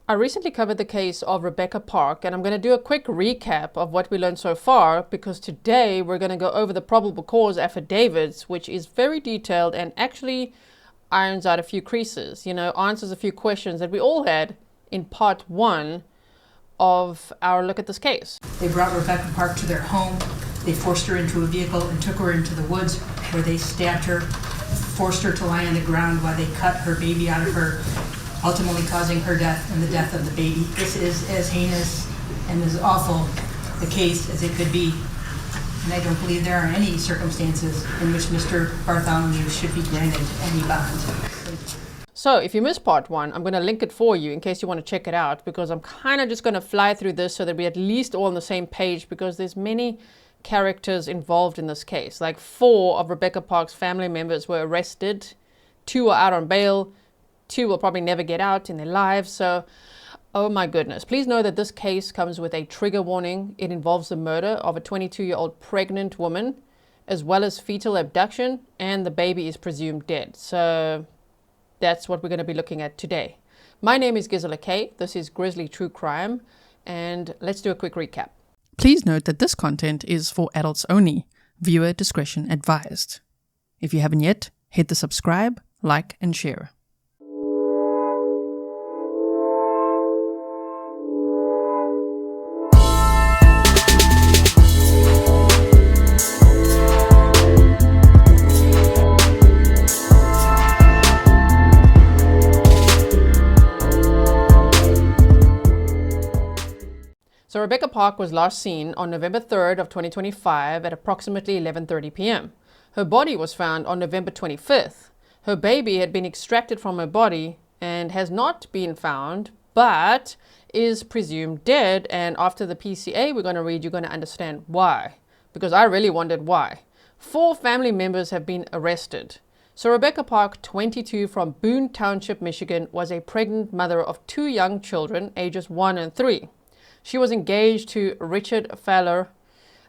I recently covered the case of Rebecca Park, and I'm going to do a quick recap of what we learned so far, because today we're going to go over the probable cause affidavits, which is very detailed and actually irons out a few creases, answers a few questions that we all had in part one of our look at this case. They brought Rebecca Park to their home. They forced her into a vehicle and took her into the woods, where they stabbed her, forced her to lie on the ground while they cut her baby out of her, ultimately causing her death and the death of the baby. This is as heinous and as awful a case as it could be. And I don't believe there are any circumstances in which Mr. Bartholomew should be granted any bond. So if you missed part one, I'm going to link it for you in case you want to check it out, because I'm kind of just going to fly through this so that we're at least all on the same page, because there's many characters involved in this case. Like 4 of Rebecca Park's family members were arrested, 2 are out on bail, 2 will probably never get out in their lives. So, oh my goodness. Please know that this case comes with a trigger warning. It involves the murder of a 22-year-old pregnant woman, as well as fetal abduction, and the baby is presumed dead. So that's what we're going to be looking at today. My name is Grizzly. This is Grizzly True Crime, and let's do a quick recap. Please note that this content is for adults only. Viewer discretion advised. If you haven't yet, hit the subscribe, like, and share. So Rebecca Park was last seen on November 3rd of 2025 at approximately 11:30 p.m. Her body was found on November 25th. Her baby had been extracted from her body and has not been found, but is presumed dead. And after the PCA we're going to read, you're going to understand why, because I really wondered why. 4 family members have been arrested. So Rebecca Park, 22, from Boon Township, Michigan, was a pregnant mother of 2 young children, ages 1 and 3. She was engaged to Richard Failure.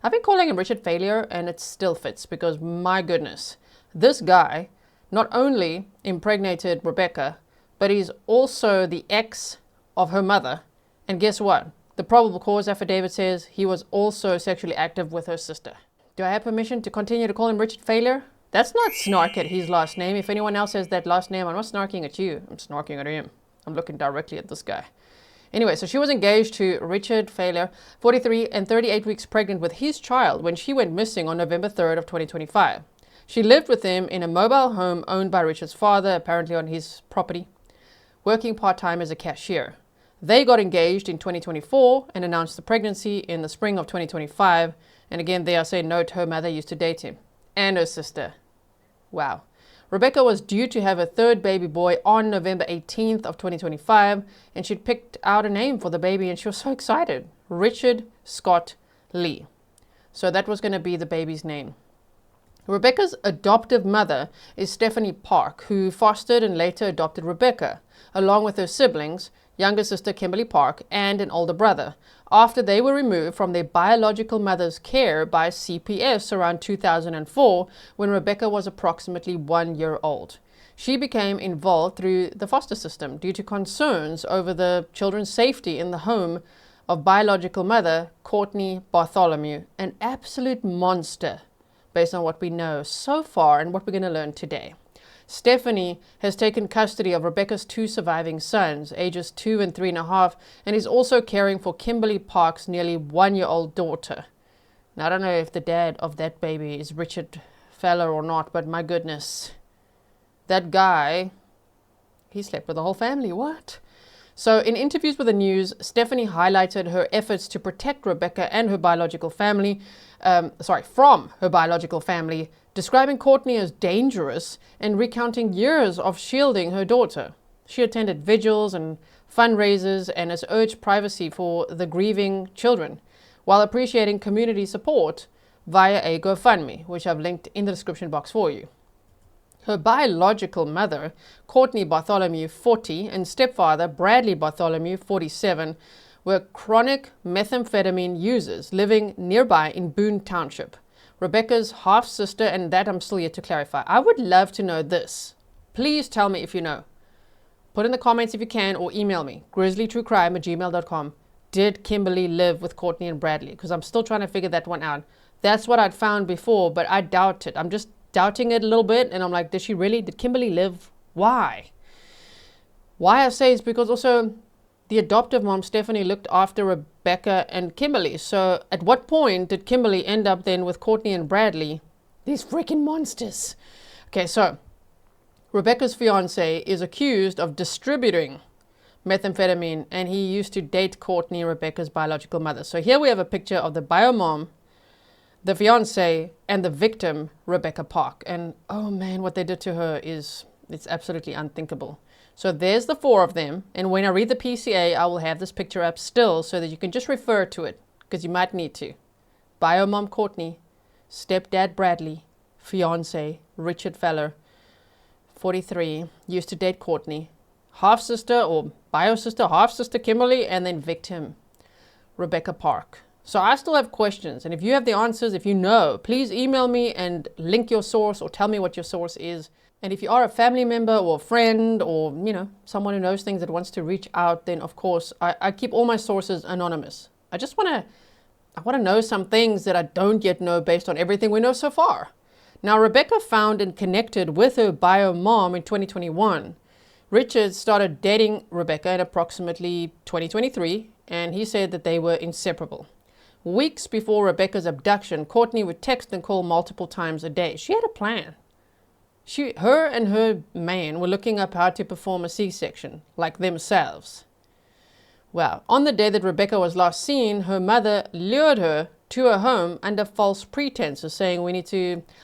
I've been calling him Richard Failure, and it still fits, because my goodness, this guy not only impregnated Rebecca, but he's also the ex of her mother. And guess what? The probable cause affidavit says he was also sexually active with her sister. Do I have permission to continue to call him Richard Failure? That's not snark at his last name. If anyone else has that last name, I'm not snarking at you. I'm snarking at him. I'm looking directly at this guy. Anyway, so she was engaged to Richard Failure, 43 and 38 weeks pregnant with his child, when she went missing on November 3rd of 2025. She lived with him in a mobile home owned by Richard's father, apparently on his property, working part-time as a cashier. They got engaged in 2024 and announced the pregnancy in the spring of 2025. And again, they are saying, note, her mother used to date him and her sister. Wow. Rebecca was due to have a 3rd baby boy on November 18th of 2025, and she'd picked out a name for the baby, and she was so excited. Richard Scott Lee. So that was going to be the baby's name. Rebecca's adoptive mother is Stephanie Park, who fostered and later adopted Rebecca, along with her siblings, younger sister Kimberly Park, and an older brother, after they were removed from their biological mother's care by CPS around 2004, when Rebecca was approximately 1 year old. She became involved through the foster system due to concerns over the children's safety in the home of biological mother Cortney Bartholomew, an absolute monster based on what we know so far and what we're going to learn today. Stephanie has taken custody of Rebecca's 2 surviving sons, ages 2 and 3.5, and is also caring for Kimberly Park's nearly 1-year-old daughter. Now, I don't know if the dad of that baby is Richard Failure or not, but my goodness, that guy, he slept with the whole family. What? So in interviews with the news, Stephanie highlighted her efforts to protect Rebecca and her biological family, from her biological family, describing Cortney as dangerous and recounting years of shielding her daughter. She attended vigils and fundraisers and has urged privacy for the grieving children, while appreciating community support via a GoFundMe, which I've linked in the description box for you. Her biological mother, Cortney Bartholomew, 40, and stepfather, Bradly Bartholomew, 47, were chronic methamphetamine users living nearby in Boon Township. Rebecca's half-sister, and that I'm still yet to clarify. I would love to know this. Please tell me if you know. Put in the comments if you can, or email me, grizzlytruecrime@gmail.com. Did Kimberly live with Cortney and Bradley? Because I'm still trying to figure that one out. That's what I'd found before, but I doubt it. I'm just doubting it a little bit, and I'm like, did Kimberly live? Why? Why I say is because also the adoptive mom, Stephanie, looked after Rebecca and Kimberly. So at what point did Kimberly end up then with Cortney and Bradley? These freaking monsters. Okay, so Rebecca's fiance is accused of distributing methamphetamine, and he used to date Cortney, Rebecca's biological mother. So here we have a picture of the bio mom, the fiance, and the victim, Rebecca Park. And oh man, what they did to her it's absolutely unthinkable. So there's the four of them. And when I read the PCA, I will have this picture up still so that you can just refer to it, because you might need to. Bio mom Cortney, stepdad Bradley, fiance Richard Feller, 43, used to date Cortney, half sister or bio sister, half sister Kimberly, and then victim Rebecca Park. So I still have questions, and if you have the answers, if you know, please email me and link your source or tell me what your source is. And if you are a family member or a friend or, someone who knows things that wants to reach out, then of course I keep all my sources anonymous. I want to know some things that I don't yet know based on everything we know so far. Now, Rebecca found and connected with her bio mom in 2021. Richard started dating Rebecca in approximately 2023, and he said that they were inseparable. Weeks before Rebecca's abduction, Cortney would text and call multiple times a day. She had a plan. Her and her man were looking up how to perform a C-section, like themselves. Well, on the day that Rebecca was last seen, her mother lured her to her home under false pretenses, saying,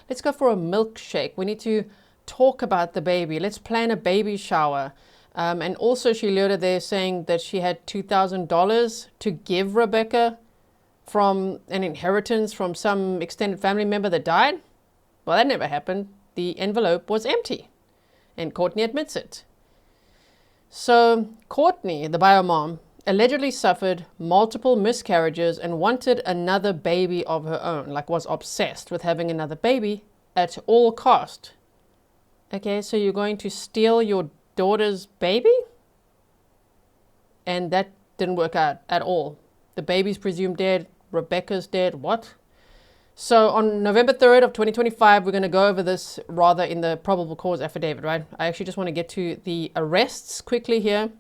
let's go for a milkshake. We need to talk about the baby. Let's plan a baby shower. And also she lured her there saying that she had $2,000 to give Rebecca from an inheritance from some extended family member that died. Well, that never happened. The envelope was empty, and Cortney admits it. So Cortney, the bio mom, allegedly suffered multiple miscarriages and wanted another baby of her own, was obsessed with having another baby at all cost. Okay, so you're going to steal your daughter's baby? And that didn't work out at all. The baby's presumed dead. Rebecca's dead. What? So on November 3rd of 2025, we're going to go over this rather in the probable cause affidavit, right? I actually just want to get to the arrests quickly here,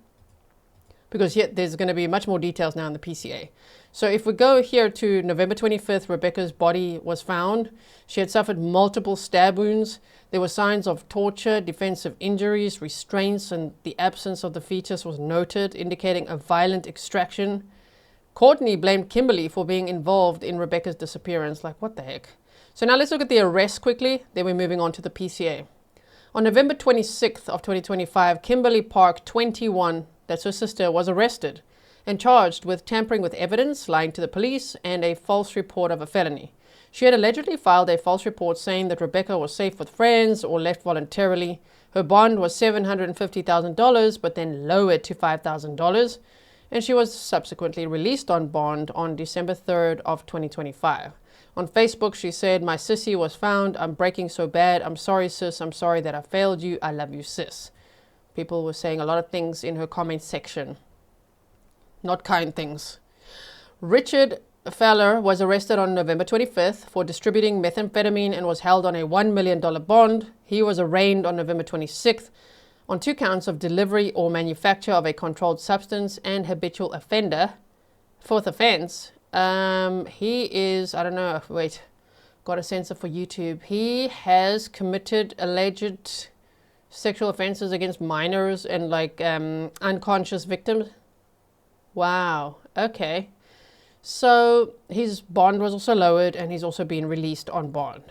because here there's going to be much more details now in the PCA. So if we go here to November 25th, Rebecca's body was found. She had suffered multiple stab wounds. There were signs of torture, defensive injuries, restraints, and the absence of the fetus was noted, indicating a violent extraction. Cortney blamed Kimberly for being involved in Rebecca's disappearance. What the heck? So now let's look at the arrests quickly, then we're moving on to the PCA. On November 26th of 2025, Kimberly Park, 21, that's her sister, was arrested and charged with tampering with evidence, lying to the police, and a false report of a felony. She had allegedly filed a false report saying that Rebecca was safe with friends or left voluntarily. Her bond was $750,000, but then lowered to $5,000, and she was subsequently released on bond on December 3rd of 2025. On Facebook, she said, "My sissy was found. I'm breaking so bad. I'm sorry, sis. I'm sorry that I failed you. I love you, sis." People were saying a lot of things in her comment section. Not kind things. Richard Feller was arrested on November 25th for distributing methamphetamine and was held on a $1 million bond. He was arraigned on November 26th on 2 counts of delivery or manufacture of a controlled substance and habitual offender. 4th offense. He is, got a censor for YouTube. He has committed alleged sexual offenses against minors and unconscious victims. Wow. Okay. So his bond was also lowered, and he's also been released on bond.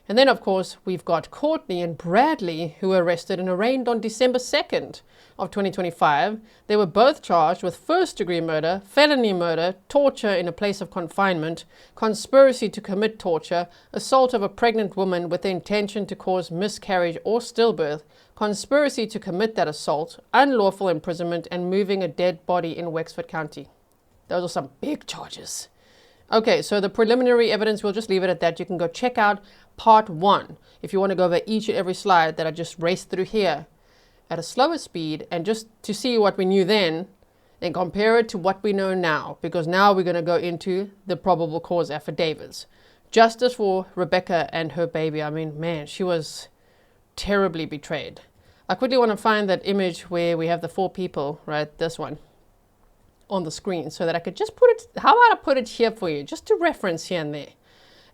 And then, of course, we've got Cortney and Bradley, who were arrested and arraigned on December 2nd of 2025. They were both charged with first-degree murder, felony murder, torture in a place of confinement, conspiracy to commit torture, assault of a pregnant woman with the intention to cause miscarriage or stillbirth, conspiracy to commit that assault, unlawful imprisonment, and moving a dead body in Wexford County. Those are some big charges. Okay, so the preliminary evidence, we'll just leave it at that. You can go check out part 1 if you want to go over each and every slide that I just raced through here. at a slower speed and just to see what we knew then and compare it to what we know now, because now we're going to go into the probable cause affidavits. Justice for Rebecca and her baby. I mean, man, she was terribly betrayed. I quickly want to find that image where we have the 4 people, right? This one on the screen, so that I could just put it, how about I put it here for you, just to reference here and there.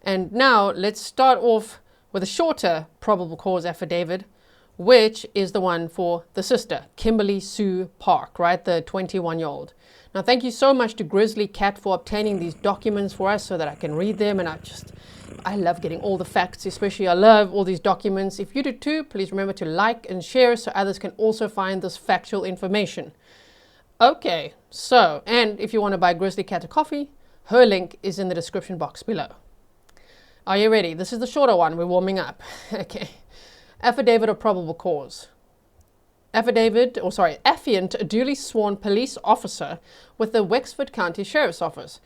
And now let's start off with a shorter probable cause affidavit, which is the one for the sister, Kimberly Sue Park, right? The 21-year-old. Now, thank you so much to Grizzly Cat for obtaining these documents for us so that I can read them. And I love getting all the facts, especially I love all these documents. If you do too, please remember to like and share so others can also find this factual information. Okay, so, and if you want to buy Grizzly Cat a coffee, her link is in the description box below. Are you ready? This is the shorter one. We're warming up. Okay. Affidavit of probable cause. Affiant, a duly sworn police officer with the Wexford County Sheriff's Office,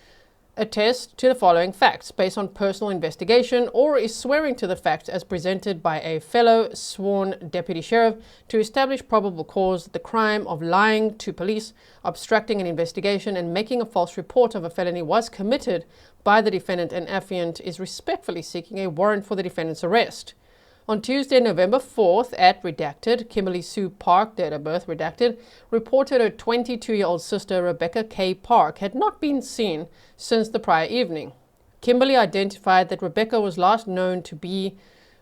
attests to the following facts based on personal investigation or is swearing to the facts as presented by a fellow sworn deputy sheriff to establish probable cause that the crime of lying to police, obstructing an investigation, and making a false report of a felony was committed by the defendant, and affiant is respectfully seeking a warrant for the defendant's arrest. On Tuesday, November 4th, at redacted, Kimberly Sue Park, date of birth redacted, reported her 22-year-old sister, Rebecca K. Park, had not been seen since the prior evening. Kimberly identified that Rebecca was last known to be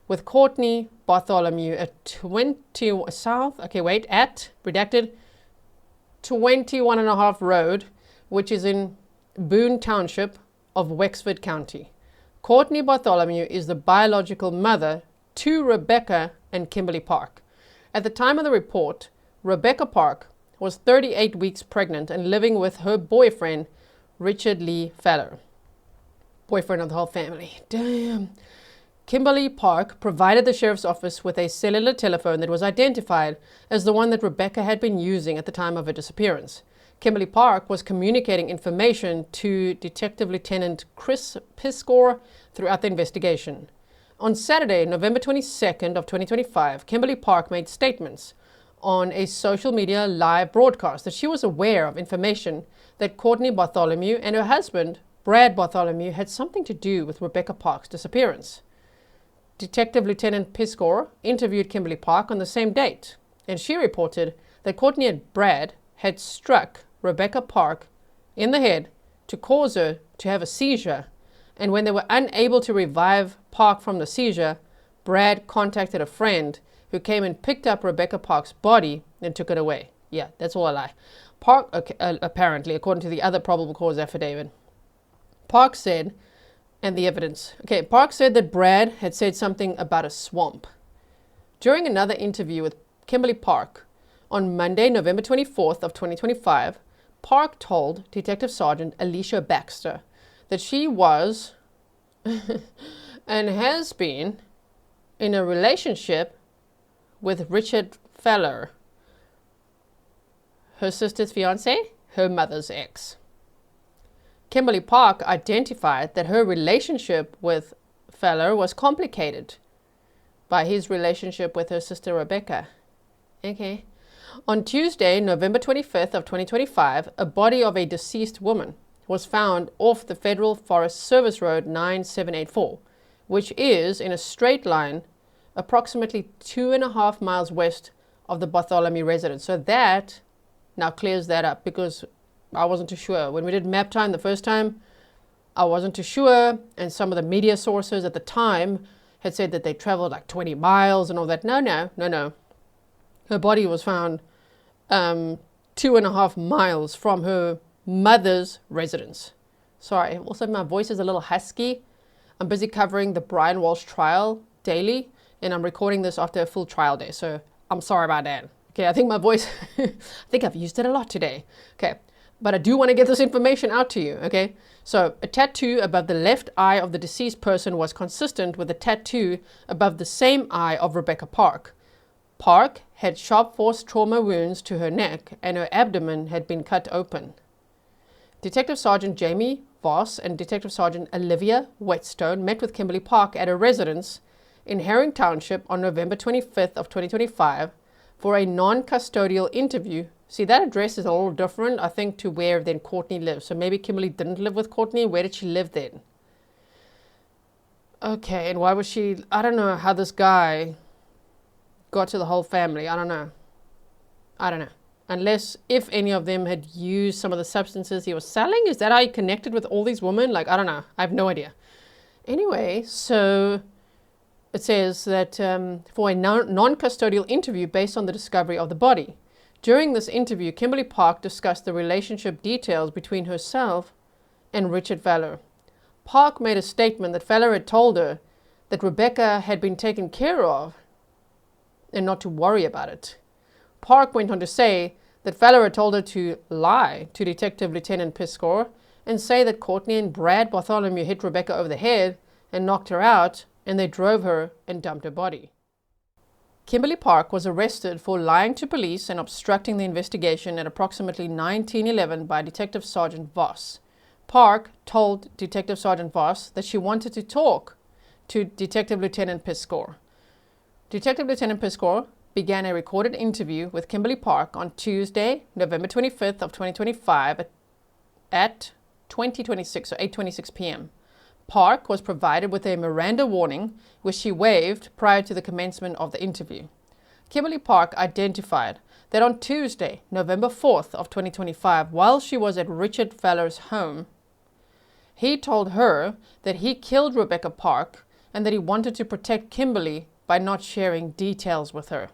with Cortney Bartholomew at 21.5 Road, which is in Boon Township of Wexford County. Cortney Bartholomew is the biological mother to Rebecca and Kimberly Park. At the time of the report, Rebecca Park was 38 weeks pregnant and living with her boyfriend, Richard Lee Feller. Boyfriend of the whole family. Damn. Kimberly Park provided the sheriff's office with a cellular telephone that was identified as the one that Rebecca had been using at the time of her disappearance. Kimberly Park was communicating information to Detective Lieutenant Chris Piscor throughout the investigation. On Saturday, November 22nd of 2025, Kimberly Park made statements on a social media live broadcast that she was aware of information that Cortney Bartholomew and her husband, Brad Bartholomew, had something to do with Rebecca Park's disappearance. Detective Lieutenant Piscor interviewed Kimberly Park on the same date, and she reported that Cortney and Brad had struck Rebecca Park in the head to cause her to have a seizure, and when they were unable to revive Park from the seizure, Brad contacted a friend who came and picked up Rebecca Park's body and took it away. Yeah, that's all a lie. Park, apparently, according to the other probable cause affidavit, Park said, and the evidence, Park said that Brad had said something about a swamp. During another interview with Kimberly Park on Monday, November 24th of 2025, Park told Detective Sergeant Alicia Baxter that she was and has been in a relationship with Richard Feller, her sister's fiance, her mother's ex. Kimberly Park identified that her relationship with Feller was complicated by his relationship with her sister Rebecca. On Tuesday, November 25th of 2025, a body of a deceased woman was found off the Federal Forest Service Road 9784, which is in a straight line approximately 2.5 miles west of the Bartholomew residence. So that now clears that up, because I wasn't too sure. When we did map time the first time, I wasn't too sure, and some of the media sources at the time had said that they traveled like 20 miles and all that. No. Her body was found 2.5 miles from her mother's residence. Sorry, also my voice is a little husky. I'm busy covering the Brian Walsh trial daily, and I'm recording this after a full trial day, so I'm sorry about that. I think my voice, I think I've used it a lot today. But I do want to get this information out to you, So a tattoo above the left eye of the deceased person was consistent with a tattoo above the same eye of Rebecca Park. Park had sharp force trauma wounds to her neck, and her abdomen had been cut open. Detective Sergeant Jamie Voss and Detective Sergeant Olivia Whetstone met with Kimberly Park at her residence in Herring Township on November 25th of 2025 for a non-custodial interview. See, that address is a little different, I think, to where then Cortney lives. So maybe Kimberly didn't live with Cortney. Where did she live then? Okay, and why was she... I don't know how this guy got to the whole family. I don't know. Unless if any of them had used some of the substances he was selling. Is that how he connected with all these women? Like, I don't know. I have no idea. Anyway, so it says that for a non-custodial interview based on the discovery of the body. During this interview, Kimberly Park discussed the relationship details between herself and Richard Feller. Park made a statement that Feller had told her that Rebecca had been taken care of and not to worry about it. Park went on to say that Feller had told her to lie to Detective Lieutenant Piscor and say that Cortney and Brad Bartholomew hit Rebecca over the head and knocked her out, and they drove her and dumped her body. Kimberly Park was arrested for lying to police and obstructing the investigation at approximately 1911 by Detective Sergeant Voss. Park told Detective Sergeant Voss that she wanted to talk to Detective Lieutenant Piscor. Detective Lieutenant Piscor began a recorded interview with Kimberly Park on Tuesday, November 25th of 2025 at 20:26 or 8:26 p.m. Park was provided with a Miranda warning, which she waived prior to the commencement of the interview. Kimberly Park identified that on Tuesday, November 4th of 2025, while she was at Richard Feller's home, he told her that he killed Rebecca Park and that he wanted to protect Kimberly by not sharing details with her.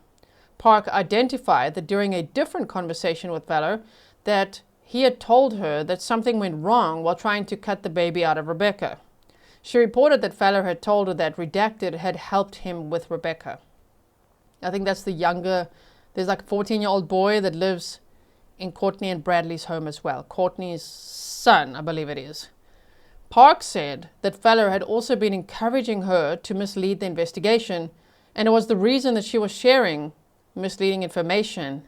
Park identified that during a different conversation with Feller that he had told her that something went wrong while trying to cut the baby out of Rebecca. She reported that Feller had told her that Redacted had helped him with Rebecca. I think that's the younger, there's like a 14-year-old boy that lives in Cortney and Bradley's home as well. Cortney's son, I believe it is. Park said that Feller had also been encouraging her to mislead the investigation, and it was the reason that she was sharing misleading information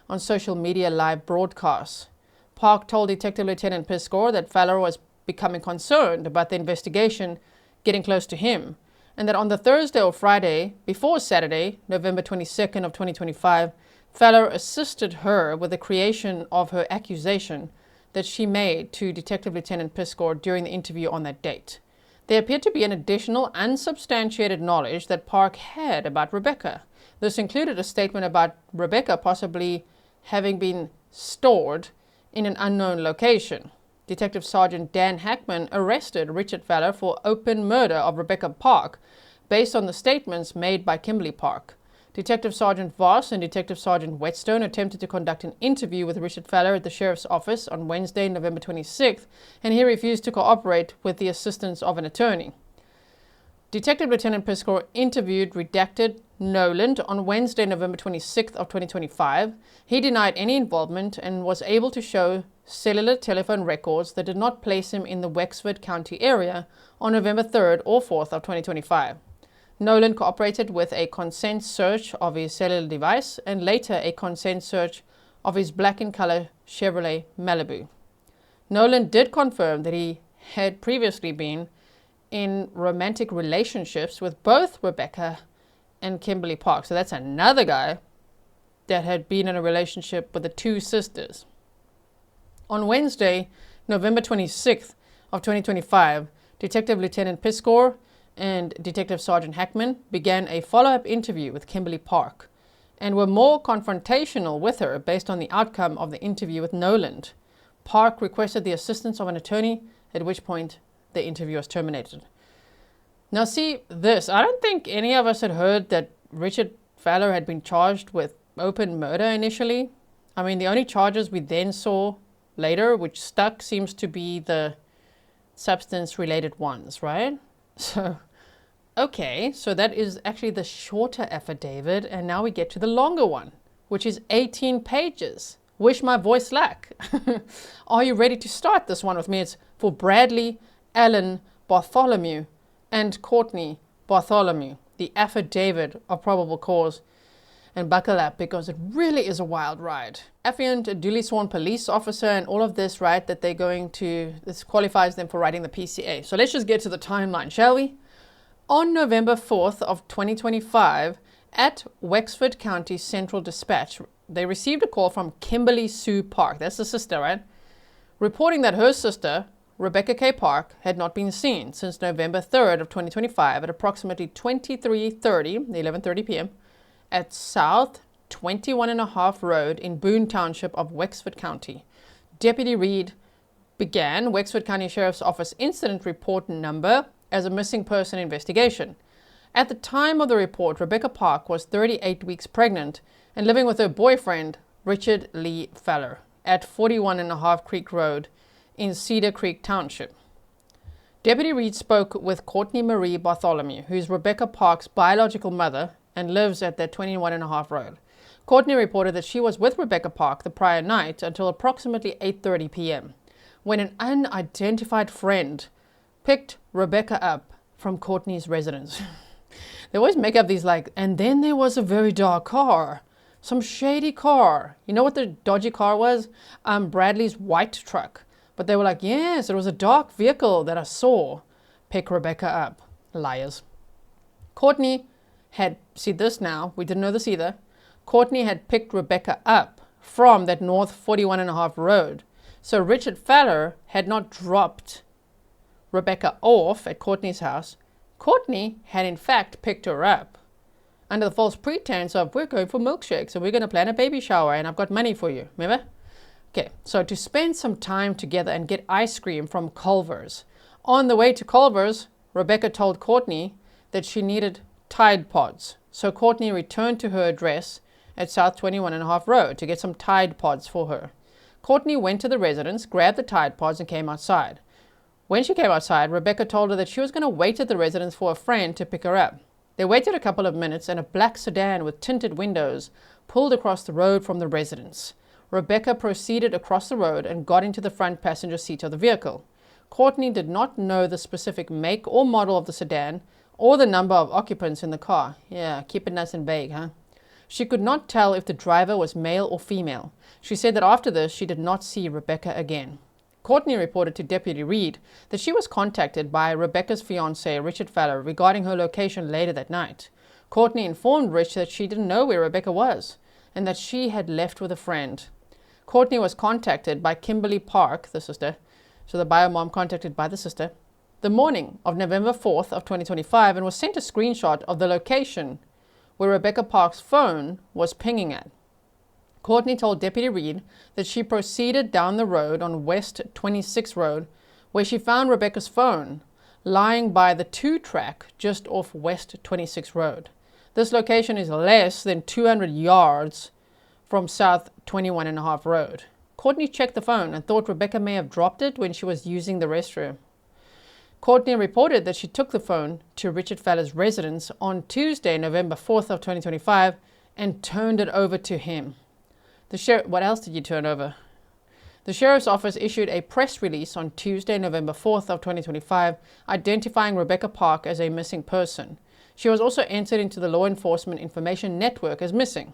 on social media live broadcasts. Park told Detective Lieutenant Piscor that Feller was becoming concerned about the investigation getting close to him, and that on the Thursday or Friday before Saturday, November 22nd of 2025, Feller assisted her with the creation of her accusation that she made to Detective Lieutenant Piscor during the interview on that date. There appeared to be an additional unsubstantiated knowledge that Park had about Rebecca. This included a statement about Rebecca possibly having been stored in an unknown location. Detective Sergeant Dan Hackman arrested Richard Feller for open murder of Rebecca Park based on the statements made by Kimberly Park. Detective Sergeant Voss and Detective Sergeant Whetstone attempted to conduct an interview with Richard Feller at the Sheriff's Office on Wednesday, November 26th, and he refused to cooperate with the assistance of an attorney. Detective Lieutenant Piscor interviewed Redacted Noland on Wednesday, November 26th of 2025. He denied any involvement and was able to show cellular telephone records that did not place him in the Wexford County area on November 3rd or 4th of 2025. Nolan cooperated with a consent search of his cellular device and later a consent search of his black in color Chevrolet Malibu. Nolan did confirm that he had previously been in romantic relationships with both Rebecca and Kimberly Park. So that's another guy that had been in a relationship with the two sisters. On Wednesday, November 26th of 2025, Detective Lieutenant Piscor and Detective Sergeant Hackman began a follow-up interview with Kimberly Park and were more confrontational with her based on the outcome of the interview with Noland. Park requested the assistance of an attorney, at which point the interview was terminated. Now see this, I don't think any of us had heard that Richard Feller had been charged with open murder initially. I mean, the only charges we then saw later, which stuck, seems to be the substance-related ones, right? So, okay, so that is actually the shorter affidavit, and now we get to the longer one, which is 18 pages. Wish my voice lack. Are you ready to start this one with me? It's for Bradley, Allen, Bartholomew, and Cortney Bartholomew, the affidavit of probable cause. And buckle up, because it really is a wild ride. Affiant, a duly sworn police officer, and all of this, right, that they're going to, this qualifies them for writing the PCA. So let's just get to the timeline, shall we? On November 4th of 2025, At Wexford County Central Dispatch, they received a call from Kimberly Sue Park, that's the sister, right? Reporting that her sister, Rebecca K. Park, had not been seen since November 3rd of 2025 at approximately 11:30 p.m. at South 21.5 Road in Boon Township of Wexford County. Deputy Reed began Wexford County Sheriff's Office incident report number as a missing person investigation. At the time of the report, Rebecca Park was 38 weeks pregnant and living with her boyfriend, Richard Lee Feller, at 41.5 Creek Road in Cedar Creek Township. Deputy Reed spoke with Cortney Marie Bartholomew, who is Rebecca Park's biological mother and lives at that 21.5 Road. Cortney reported that she was with Rebecca Park the prior night until approximately 8:30 p.m. when an unidentified friend picked Rebecca up from Cortney's residence. They always make up these and then there was a very dark car, some shady car. You know what the dodgy car was? Bradley's white truck. But they were like, yes, it was a dark vehicle that I saw pick Rebecca up. Liars. Cortney had, see this now, we didn't know this either. Cortney had picked Rebecca up from that North 41.5 Road. So Richard Feller had not dropped Rebecca off at Cortney's house. Cortney had in fact picked her up under the false pretense of, we're going for milkshakes and we're going to plan a baby shower and I've got money for you. Remember? Okay, so to spend some time together and get ice cream from Culver's. On the way to Culver's, Rebecca told Cortney that she needed Tide Pods. So Cortney returned to her address at South 21.5 Road to get some Tide Pods for her. Cortney went to the residence, grabbed the Tide Pods and came outside. When she came outside, Rebecca told her that she was going to wait at the residence for a friend to pick her up. They waited a couple of minutes and a black sedan with tinted windows pulled across the road from the residence. Rebecca proceeded across the road and got into the front passenger seat of the vehicle. Cortney did not know the specific make or model of the sedan or the number of occupants in the car. Yeah, keep it nice and vague, huh? She could not tell if the driver was male or female. She said that after this, she did not see Rebecca again. Cortney reported to Deputy Reed that she was contacted by Rebecca's fiancé, Richard Feller, regarding her location later that night. Cortney informed Rich that she didn't know where Rebecca was and that she had left with a friend. Cortney was contacted by Kimberly Park, the sister, so the bio mom contacted by the sister, the morning of November 4th of 2025 and was sent a screenshot of the location where Rebecca Park's phone was pinging at. Cortney told Deputy Reed that she proceeded down the road on West 26 Road, where she found Rebecca's phone lying by the 2-track just off West 26 Road. This location is less than 200 yards from South 21.5 Road. Cortney checked the phone and thought Rebecca may have dropped it when she was using the restroom. Cortney reported that she took the phone to Richard Feller's residence on Tuesday, November 4th of 2025 and turned it over to him. What else did you turn over? The Sheriff's Office issued a press release on Tuesday, November 4th of 2025, identifying Rebecca Park as a missing person. She was also entered into the Law Enforcement Information Network as missing.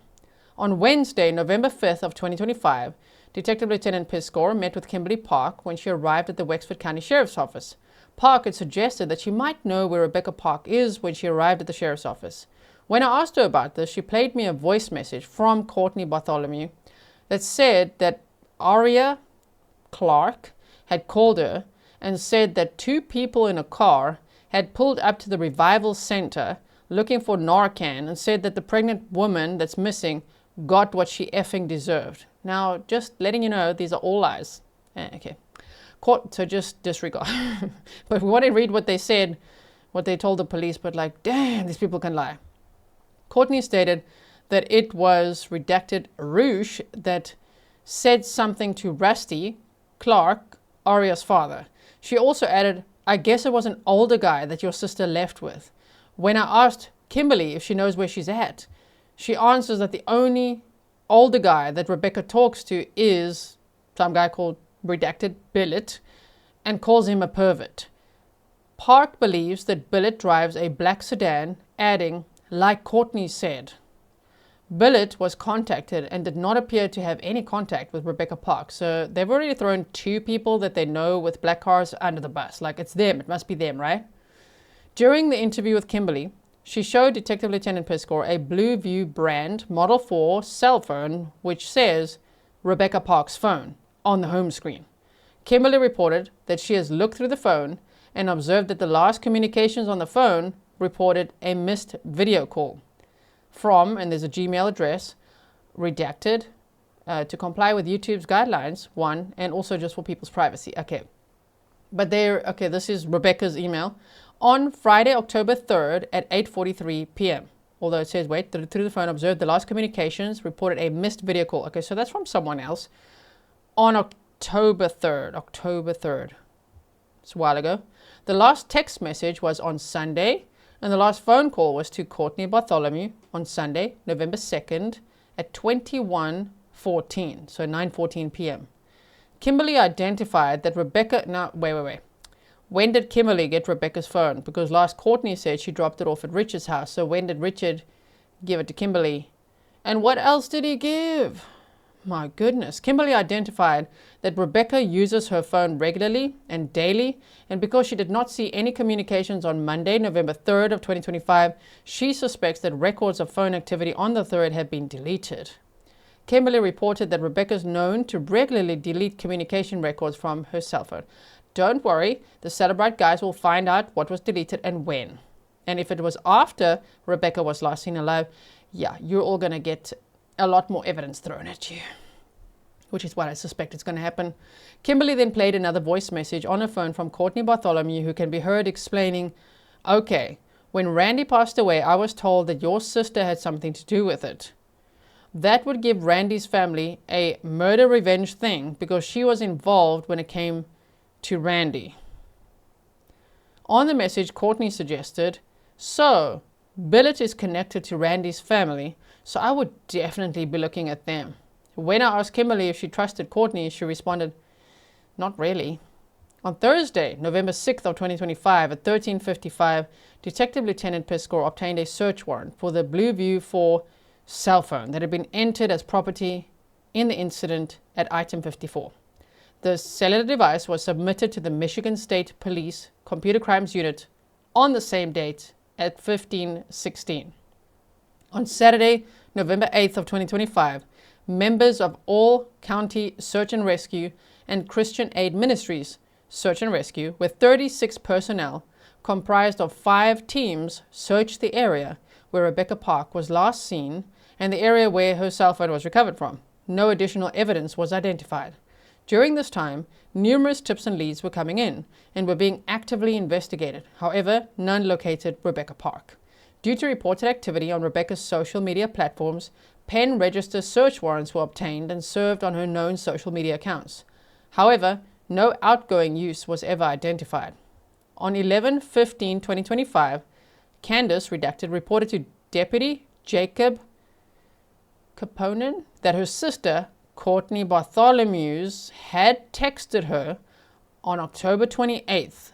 On Wednesday, November 5th of 2025, Detective Lieutenant Piscor met with Kimberly Park when she arrived at the Wexford County Sheriff's Office. Park had suggested that she might know where Rebecca Park is when she arrived at the Sheriff's Office. When I asked her about this, she played me a voice message from Cortney Bartholomew that said that Aria Clark had called her and said that 2 people in a car had pulled up to the Revival Center looking for Narcan and said that the pregnant woman that's missing got what she effing deserved. Now, just letting you know, these are all lies. Okay. So just disregard. But we want to read what they said, what they told the police, but damn, these people can lie. Cortney stated that it was redacted Rouge that said something to Rusty Clark, Aria's father. She also added, I guess it was an older guy that your sister left with. When I asked Kimberly if she knows where she's at, she answers that the only older guy that Rebecca talks to is some guy called redacted Billet and calls him a pervert. Park believes that Billet drives a black sedan, adding, like Cortney said. Billet was contacted and did not appear to have any contact with Rebecca Park. So they've already thrown 2 people that they know with black cars under the bus. It's them. It must be them, right? During the interview with Kimberly, she showed Detective Lieutenant Piscor a Blueview brand Model 4 cell phone which says Rebecca Park's phone on the home screen. Kimberly reported that she has looked through the phone and observed that the last communications on the phone reported a missed video call from, and there's a Gmail address, redacted, to comply with YouTube's guidelines, one, and also just for people's privacy. Okay. But this is Rebecca's email. On Friday, October 3rd at 8:43 p.m. Although it says, wait, through the phone, observed the last communications, reported a missed video call. Okay, so that's from someone else. On October 3rd. It's a while ago. The last text message was on Sunday, and the last phone call was to Cortney Bartholomew on Sunday, November 2nd at 21:14, so 9:14 p.m. Kimberly identified that Rebecca... Now, wait. When did Kimberly get Rebecca's phone? Because last Cortney said she dropped it off at Richard's house. So when did Richard give it to Kimberly? And what else did he give? My goodness. Kimberly identified that Rebecca uses her phone regularly and daily, and because she did not see any communications on Monday, November 3rd of 2025, she suspects that records of phone activity on the 3rd have been deleted. Kimberly reported that Rebecca is known to regularly delete communication records from her cell phone. Don't worry, the Celebrite guys will find out what was deleted and when. And if it was after Rebecca was last seen alive, yeah, you're all going to get a lot more evidence thrown at you, which is what I suspect is going to happen. Kimberly then played another voice message on her phone from Cortney Bartholomew, who can be heard explaining, okay, when Randy passed away, I was told that your sister had something to do with it. That would give Randy's family a murder revenge thing because she was involved when it came to Randy. On the message, Cortney suggested, so Billet is connected to Randy's family, so I would definitely be looking at them. When I asked Kimberly if she trusted Cortney, she responded, not really. On Thursday, November 6th of 2025 at 13:55, Detective Lieutenant Piscor obtained a search warrant for the Blueview 4 cell phone that had been entered as property in the incident at item 54. The cellular device was submitted to the Michigan State Police Computer Crimes Unit on the same date at 15:16. On Saturday, November 8th of 2025, members of all county search and rescue and Christian Aid Ministries search and rescue with 36 personnel comprised of 5 teams searched the area where Rebecca Park was last seen and the area where her cell phone was recovered from. No additional evidence was identified. During this time, numerous tips and leads were coming in and were being actively investigated. However, none located Rebecca Park. Due to reported activity on Rebecca's social media platforms, pen register search warrants were obtained and served on her known social media accounts. However, no outgoing use was ever identified. On 11/15/2025, Candace, redacted, reported to Deputy Jacob Caponen that her sister, Cortney Bartholomew's, had texted her on October 28th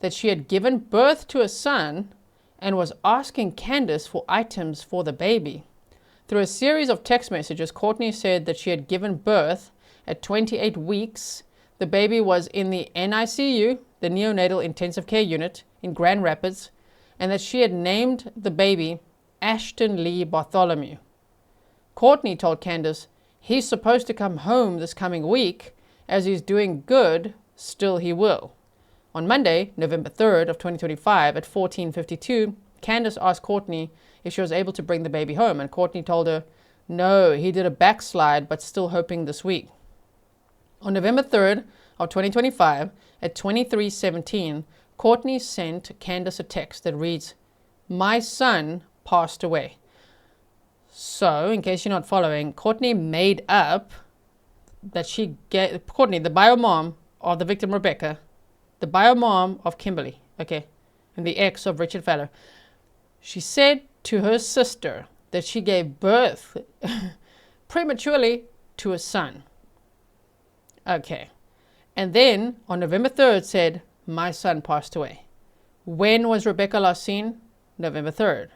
that she had given birth to a son and was asking Candace for items for the baby. Through a series of text messages, Cortney said that she had given birth at 28 weeks. The baby was in the NICU, the Neonatal Intensive Care Unit, in Grand Rapids, and that she had named the baby Ashton Lee Bartholomew. Cortney told Candace, he's supposed to come home this coming week. As he's doing good, still he will. On Monday, November 3rd of 2025 at 14:52, Candace asked Cortney if she was able to bring the baby home, and Cortney told her, no, he did a backslide, but still hoping this week. On November 3rd of 2025 at 23:17, Cortney sent Candace a text that reads, my son passed away. So, in case you're not following, Cortney made up that Cortney, the bio mom of the victim Rebecca, the bio mom of Kimberly, okay, and the ex of Richard Feller, she said to her sister that she gave birth prematurely to a son. Okay. And then on November 3rd said, my son passed away. When was Rebecca last seen? November 3rd.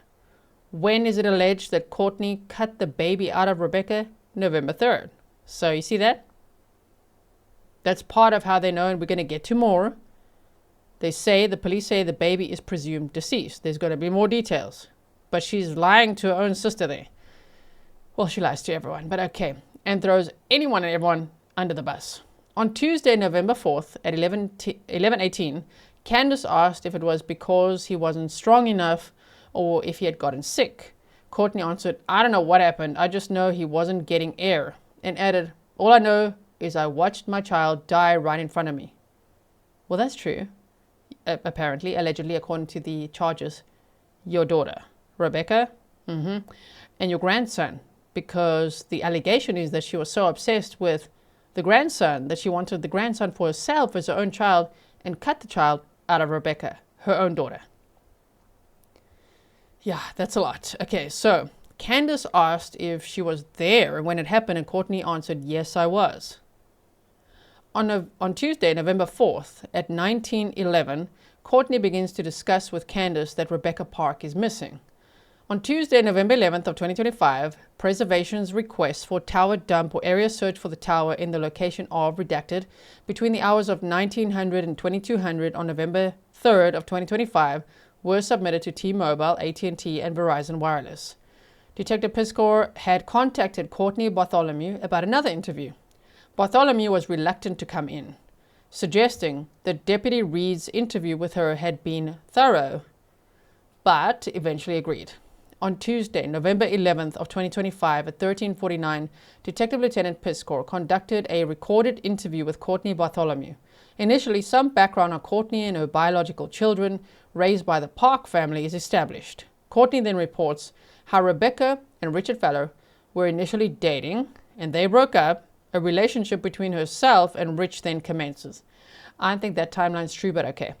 When is it alleged that Cortney cut the baby out of Rebecca? November 3rd. So you see that? That's part of how they know, and we're going to get to more. The police say the baby is presumed deceased. There's going to be more details. But she's lying to her own sister there. Well, she lies to everyone, but okay. And throws anyone and everyone under the bus. On Tuesday, November 4th at 11:18, Candace asked if it was because he wasn't strong enough or if he had gotten sick. Cortney answered, "I don't know what happened. I just know he wasn't getting air." And added, "All I know is I watched my child die right in front of me." Well, that's true. Apparently, allegedly, according to the charges. Your daughter, Rebecca, and your grandson, because the allegation is that she was so obsessed with the grandson that she wanted the grandson for herself as her own child and cut the child out of Rebecca, her own daughter. Yeah, that's a lot. Okay, so Candace asked if she was there when it happened, and Cortney answered, "Yes, I was." On Tuesday, November 4th at 19:11, Cortney begins to discuss with Candace that Rebecca Park is missing. On Tuesday, November 11th of 2025, preservation's request for tower dump or area search for the tower in the location of redacted between the hours of 1900 and 2200 on November 3rd of 2025 were submitted to T-Mobile, AT&T, and Verizon Wireless. Detective Piscor had contacted Courtney Bartholomew about another interview. Bartholomew was reluctant to come in, suggesting that Deputy Reed's interview with her had been thorough, but eventually agreed. On Tuesday, November 11th of 2025 at 13:49, Detective Lieutenant Piscor conducted a recorded interview with Courtney Bartholomew. Initially, some background on Courtney and her biological children raised by the Park family is established. Courtney then reports how Rebecca and Richard Feller were initially dating and they broke up. A relationship between herself and Rich then commences. I don't think that timeline's true, but okay.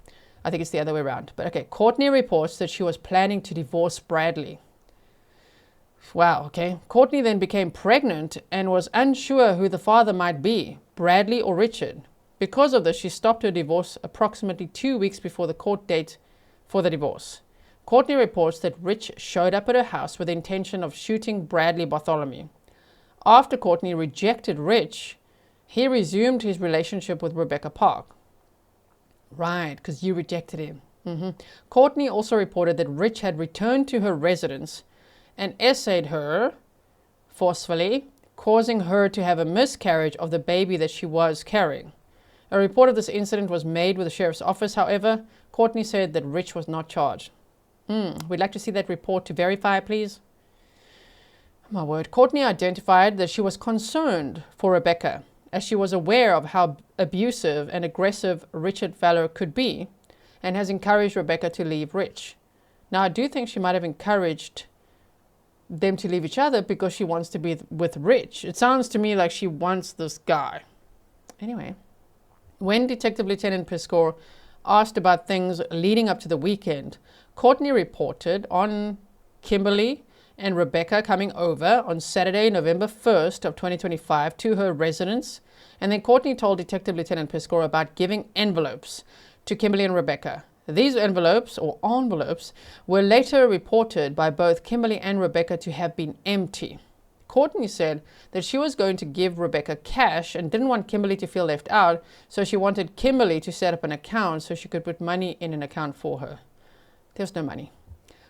I think it's the other way around. But okay, Courtney reports that she was planning to divorce Bradley. Wow, okay. Courtney then became pregnant and was unsure who the father might be, Bradley or Richard. Because of this, she stopped her divorce approximately 2 weeks before the court date for the divorce. Courtney reports that Rich showed up at her house with the intention of shooting Bradley Bartholomew. After Courtney rejected Rich, he resumed his relationship with Rebecca Park. Right, because you rejected him. Courtney also reported that Rich had returned to her residence and essayed her forcefully, causing her to have a miscarriage of the baby that she was carrying. A report of this incident was made with the sheriff's office. However, Courtney said that Rich was not charged. We'd like to see that report to verify, please. My word. Courtney identified that she was concerned for Rebecca, as she was aware of how abusive and aggressive Richard Feller could be, and has encouraged Rebecca to leave Rich. Now, I do think she might have encouraged them to leave each other because she wants to be with Rich. It sounds to me like she wants this guy. Anyway, when Detective Lieutenant Piscor asked about things leading up to the weekend, Courtney reported on Kimberly and Rebecca coming over on Saturday, November 1st of 2025 to her residence. And then Courtney told Detective Lieutenant Piscor about giving envelopes to Kimberly and Rebecca. These envelopes were later reported by both Kimberly and Rebecca to have been empty. Courtney said that she was going to give Rebecca cash and didn't want Kimberly to feel left out, so she wanted Kimberly to set up an account so she could put money in an account for her. There's no money.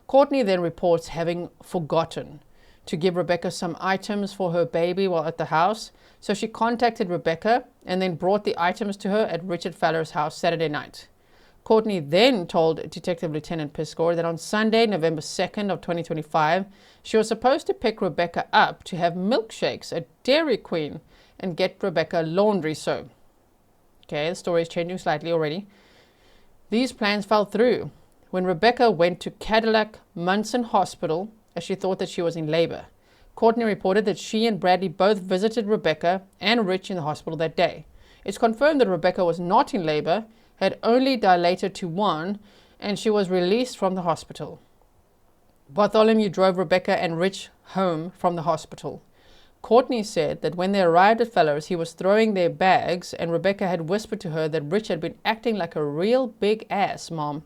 Courtney then reports having forgotten to give Rebecca some items for her baby while at the house, so she contacted Rebecca and then brought the items to her at Richard Feller's house Saturday night. Courtney then told Detective Lieutenant Piscor that on Sunday, November 2nd of 2025, she was supposed to pick Rebecca up to have milkshakes at Dairy Queen and get Rebecca laundry soap. Okay, the story is changing slightly already. These plans fell through when Rebecca went to Cadillac Munson Hospital as she thought that she was in labor. Courtney reported that she and Bradley both visited Rebecca and Rich in the hospital that day. It's confirmed that Rebecca was not in labor, had only dilated to 1, and she was released from the hospital. Bartholomew drove Rebecca and Rich home from the hospital. Courtney said that when they arrived at Feller's, he was throwing their bags, and Rebecca had whispered to her that Rich had been acting like a real big ass, Mom.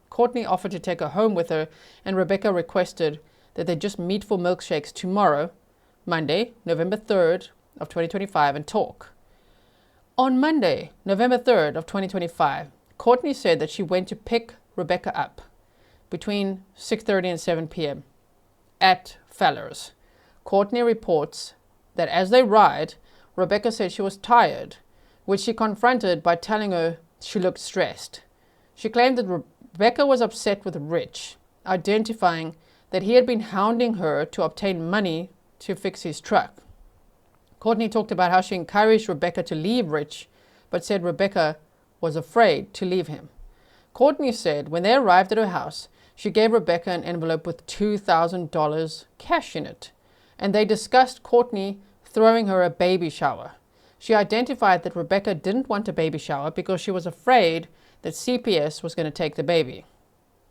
Courtney offered to take her home with her, and Rebecca requested that they just meet for milkshakes tomorrow, Monday, November 3rd of 2025, and talk. On Monday, November 3rd of 2025, Cortney said that she went to pick Rebecca up between 6:30 and 7 p.m. at Fallers. Cortney reports that as they ride, Rebecca said she was tired, which she confronted by telling her she looked stressed. She claimed that Rebecca was upset with Rich, identifying that he had been hounding her to obtain money to fix his truck. Cortney talked about how she encouraged Rebecca to leave Rich, but said Rebecca was afraid to leave him. Cortney said when they arrived at her house, she gave Rebecca an envelope with $2,000 cash in it, and they discussed Cortney throwing her a baby shower. She identified that Rebecca didn't want a baby shower because she was afraid that CPS was going to take the baby.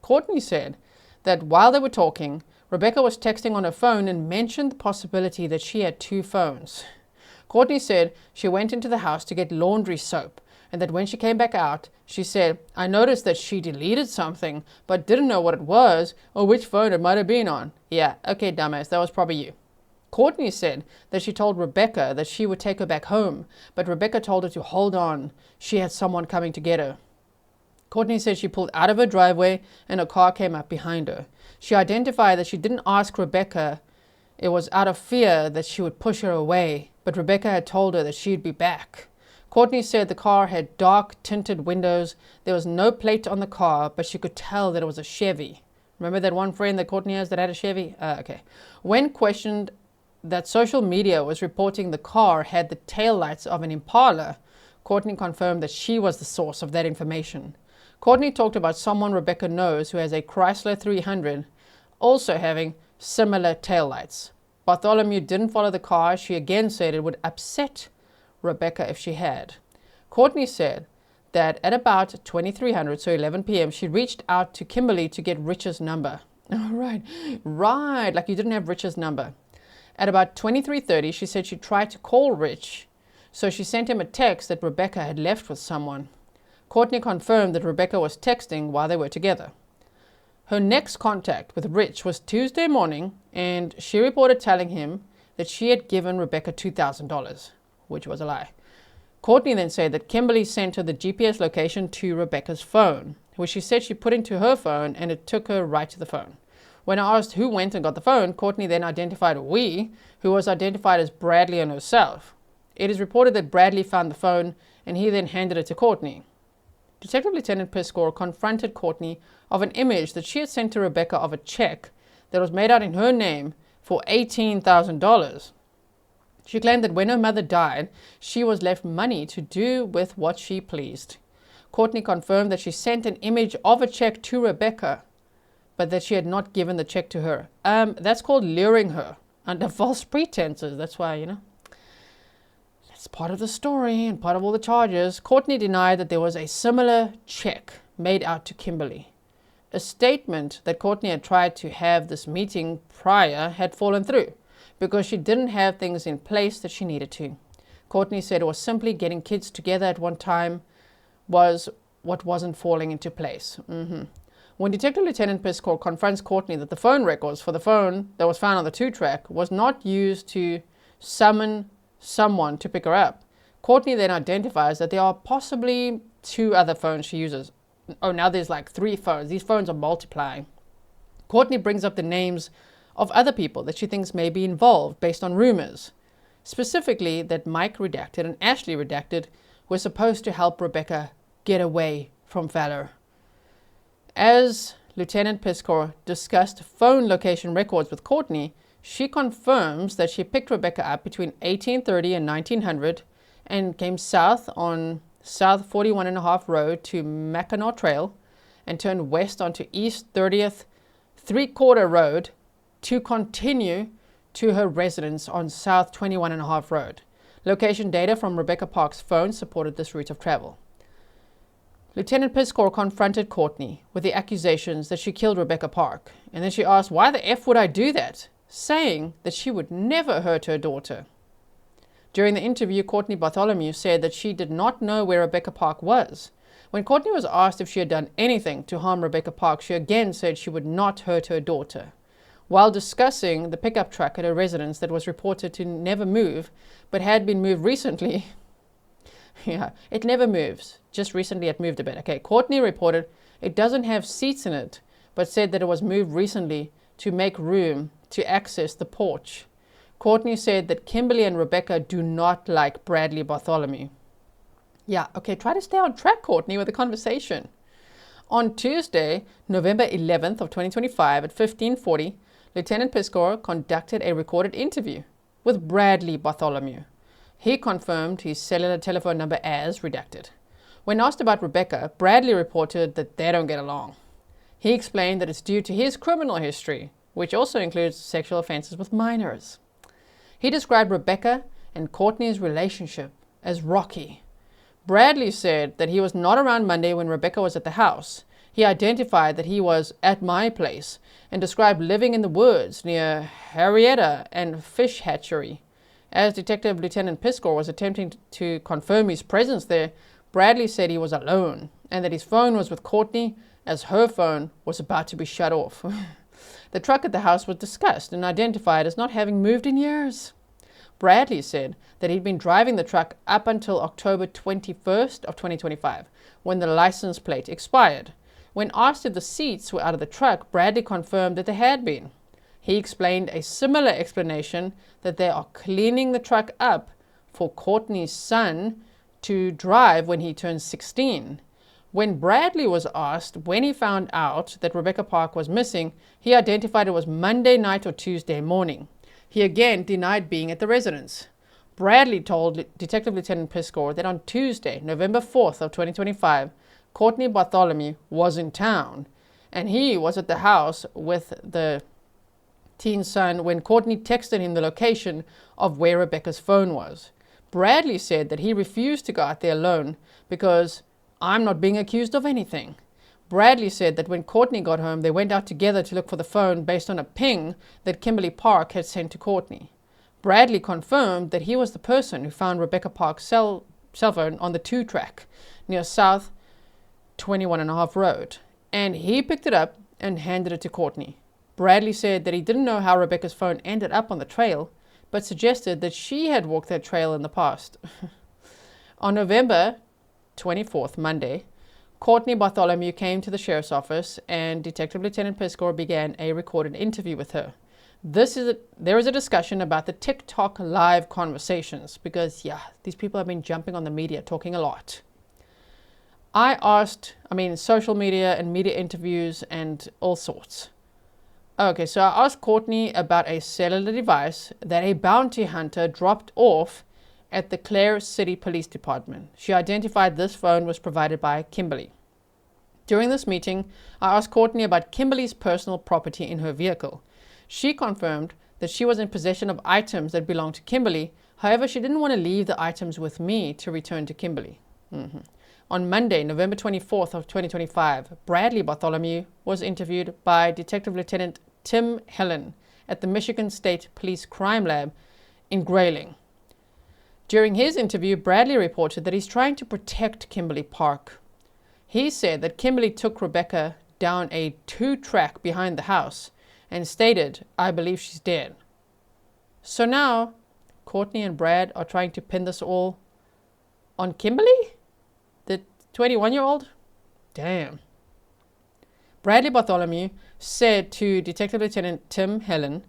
Cortney said that while they were talking, Rebecca was texting on her phone and mentioned the possibility that she had 2 phones. Cortney said she went into the house to get laundry soap, and that when she came back out, she said, "I noticed that she deleted something, but didn't know what it was or which phone it might have been on." Yeah, okay, dumbass, that was probably you. Cortney said that she told Rebecca that she would take her back home, but Rebecca told her to hold on. She had someone coming to get her. Cortney said she pulled out of her driveway and a car came up behind her. She identified that she didn't ask Rebecca. It was out of fear that she would push her away, but Rebecca had told her that she'd be back. Cortney said the car had dark tinted windows. There was no plate on the car, but she could tell that it was a Chevy. Remember that one friend that Cortney has that had a Chevy? Okay. When questioned that social media was reporting the car had the taillights of an Impala, Cortney confirmed that she was the source of that information. Cortney talked about someone Rebecca knows who has a Chrysler 300 also having similar taillights. Bartholomew didn't follow the car. She again said it would upset Rebecca if she had. Cortney said that at about 2300, so 11 p.m., she reached out to Kimberly to get Rich's number. Oh, right, like you didn't have Rich's number. At about 23:30, she said she tried to call Rich, so she sent him a text that Rebecca had left with someone. Cortney confirmed that Rebecca was texting while they were together. Her next contact with Rich was Tuesday morning, and she reported telling him that she had given Rebecca $2,000, which was a lie. Cortney then said that Kimberly sent her the GPS location to Rebecca's phone, which she said she put into her phone, and it took her right to the phone. When I asked who went and got the phone, Cortney then identified who was identified as Bradley and herself. It is reported that Bradley found the phone, and he then handed it to Cortney. Detective Lieutenant Piscor confronted Cortney of an image that she had sent to Rebecca of a check that was made out in her name for $18,000. She claimed that when her mother died, she was left money to do with what she pleased. Cortney confirmed that she sent an image of a check to Rebecca, but that she had not given the check to her. That's called luring her under false pretenses. That's why, that's part of the story and part of all the charges. Cortney denied that there was a similar check made out to Kimberly. A statement that Cortney had tried to have this meeting prior had fallen through because she didn't have things in place that she needed to. Cortney said it was simply getting kids together at one time was what wasn't falling into place. When Detective Lieutenant Piscor confronts Cortney that the phone records for the phone that was found on the 2-track was not used to summon someone to pick her up, Cortney then identifies that there are possibly 2 other phones she uses. Oh, now there's like 3 phones. These phones are multiplying. Cortney brings up the names of other people that she thinks may be involved based on rumors. Specifically that Mike Redacted and Ashley Redacted were supposed to help Rebecca get away from Fowler. As Lieutenant Piscor discussed phone location records with Cortney, she confirms that she picked Rebecca up between 1830 and 1900 and came south on South 41.5 Road to Mackinac Trail and turned west onto East 30th 3/4 Road to continue to her residence on South 21.5 Road. Location data from Rebecca Park's phone supported this route of travel. Lieutenant Piscor confronted Cortney with the accusations that she killed Rebecca Park, and then she asked, "Why the F would I do that?" saying that she would never hurt her daughter. During the interview, Cortney Bartholomew said that she did not know where Rebecca Park was. When Cortney was asked if she had done anything to harm Rebecca Park, she again said she would not hurt her daughter. While discussing the pickup truck at her residence that was reported to never move, but had been moved recently, Yeah, it never moves. Just recently it moved a bit. Okay, Cortney reported it doesn't have seats in it, but said that it was moved recently to make room to access the porch. Cortney said that Kimberly and Rebecca do not like Bradly Bartholomew. Yeah, okay, try to stay on track, Cortney, with the conversation. On Tuesday, November 11th of 2025 at 15:40, Lieutenant Piscator conducted a recorded interview with Bradly Bartholomew. He confirmed his cellular telephone number as redacted. When asked about Rebecca, Bradly reported that they don't get along. He explained that it's due to his criminal history, which also includes sexual offenses with minors. He described Rebecca and Cortney's relationship as rocky. Bradly said that he was not around Monday when Rebecca was at the house. He identified that he was at my place and described living in the woods near Harrietta and Fish Hatchery. As Detective Lieutenant Piscator was attempting to confirm his presence there, Bradly said he was alone and that his phone was with Cortney as her phone was about to be shut off. The truck at the house was discussed and identified as not having moved in years. Bradly said that he'd been driving the truck up until October 21st of 2025, when the license plate expired. When asked if the seats were out of the truck, Bradly confirmed that they had been. He explained a similar explanation, that they are cleaning the truck up for Cortney's son to drive when he turns 16. When Bradly was asked when he found out that Rebecca Park was missing, he identified it was Monday night or Tuesday morning. He again denied being at the residence. Bradly told Detective Lieutenant Piscator that on Tuesday, November 4th of 2025, Cortney Bartholomew was in town, and he was at the house with the teen's son when Cortney texted him the location of where Rebecca's phone was. Bradly said that he refused to go out there alone because I'm not being accused of anything. Bradly said that when Cortney got home, they went out together to look for the phone based on a ping that Kimberly Park had sent to Cortney. Bradly confirmed that he was the person who found Rebecca Park's cell phone on the 2-track near South 21.5 Road, and he picked it up and handed it to Cortney. Bradly said that he didn't know how Rebecca's phone ended up on the trail, but suggested that she had walked that trail in the past. On November 24th, Monday, Cortney Bartholomew came to the sheriff's office and Detective Lieutenant Piscator began a recorded interview with her. There is a discussion about the TikTok live conversations because, these people have been jumping on the media, talking a lot. Social media and media interviews and all sorts. Okay, so I asked Cortney about a cellular device that a bounty hunter dropped off at the Clare City Police Department. She identified this phone was provided by Kimberly. During this meeting, I asked Cortney about Kimberly's personal property in her vehicle. She confirmed that she was in possession of items that belonged to Kimberly. However, she didn't want to leave the items with me to return to Kimberly. On Monday, November 24th of 2025, Bradly Bartholomew was interviewed by Detective Lieutenant Tim Helen at the Michigan State Police Crime Lab in Grayling. During his interview, Bradly reported that he's trying to protect Kimberly Park. He said that Kimberly took Rebecca down a 2-track behind the house and stated, "I believe she's dead." So now, Cortney and Brad are trying to pin this all on Kimberly? The 21-year-old? Damn. Bradly Bartholomew said to Detective Lieutenant Tim Helen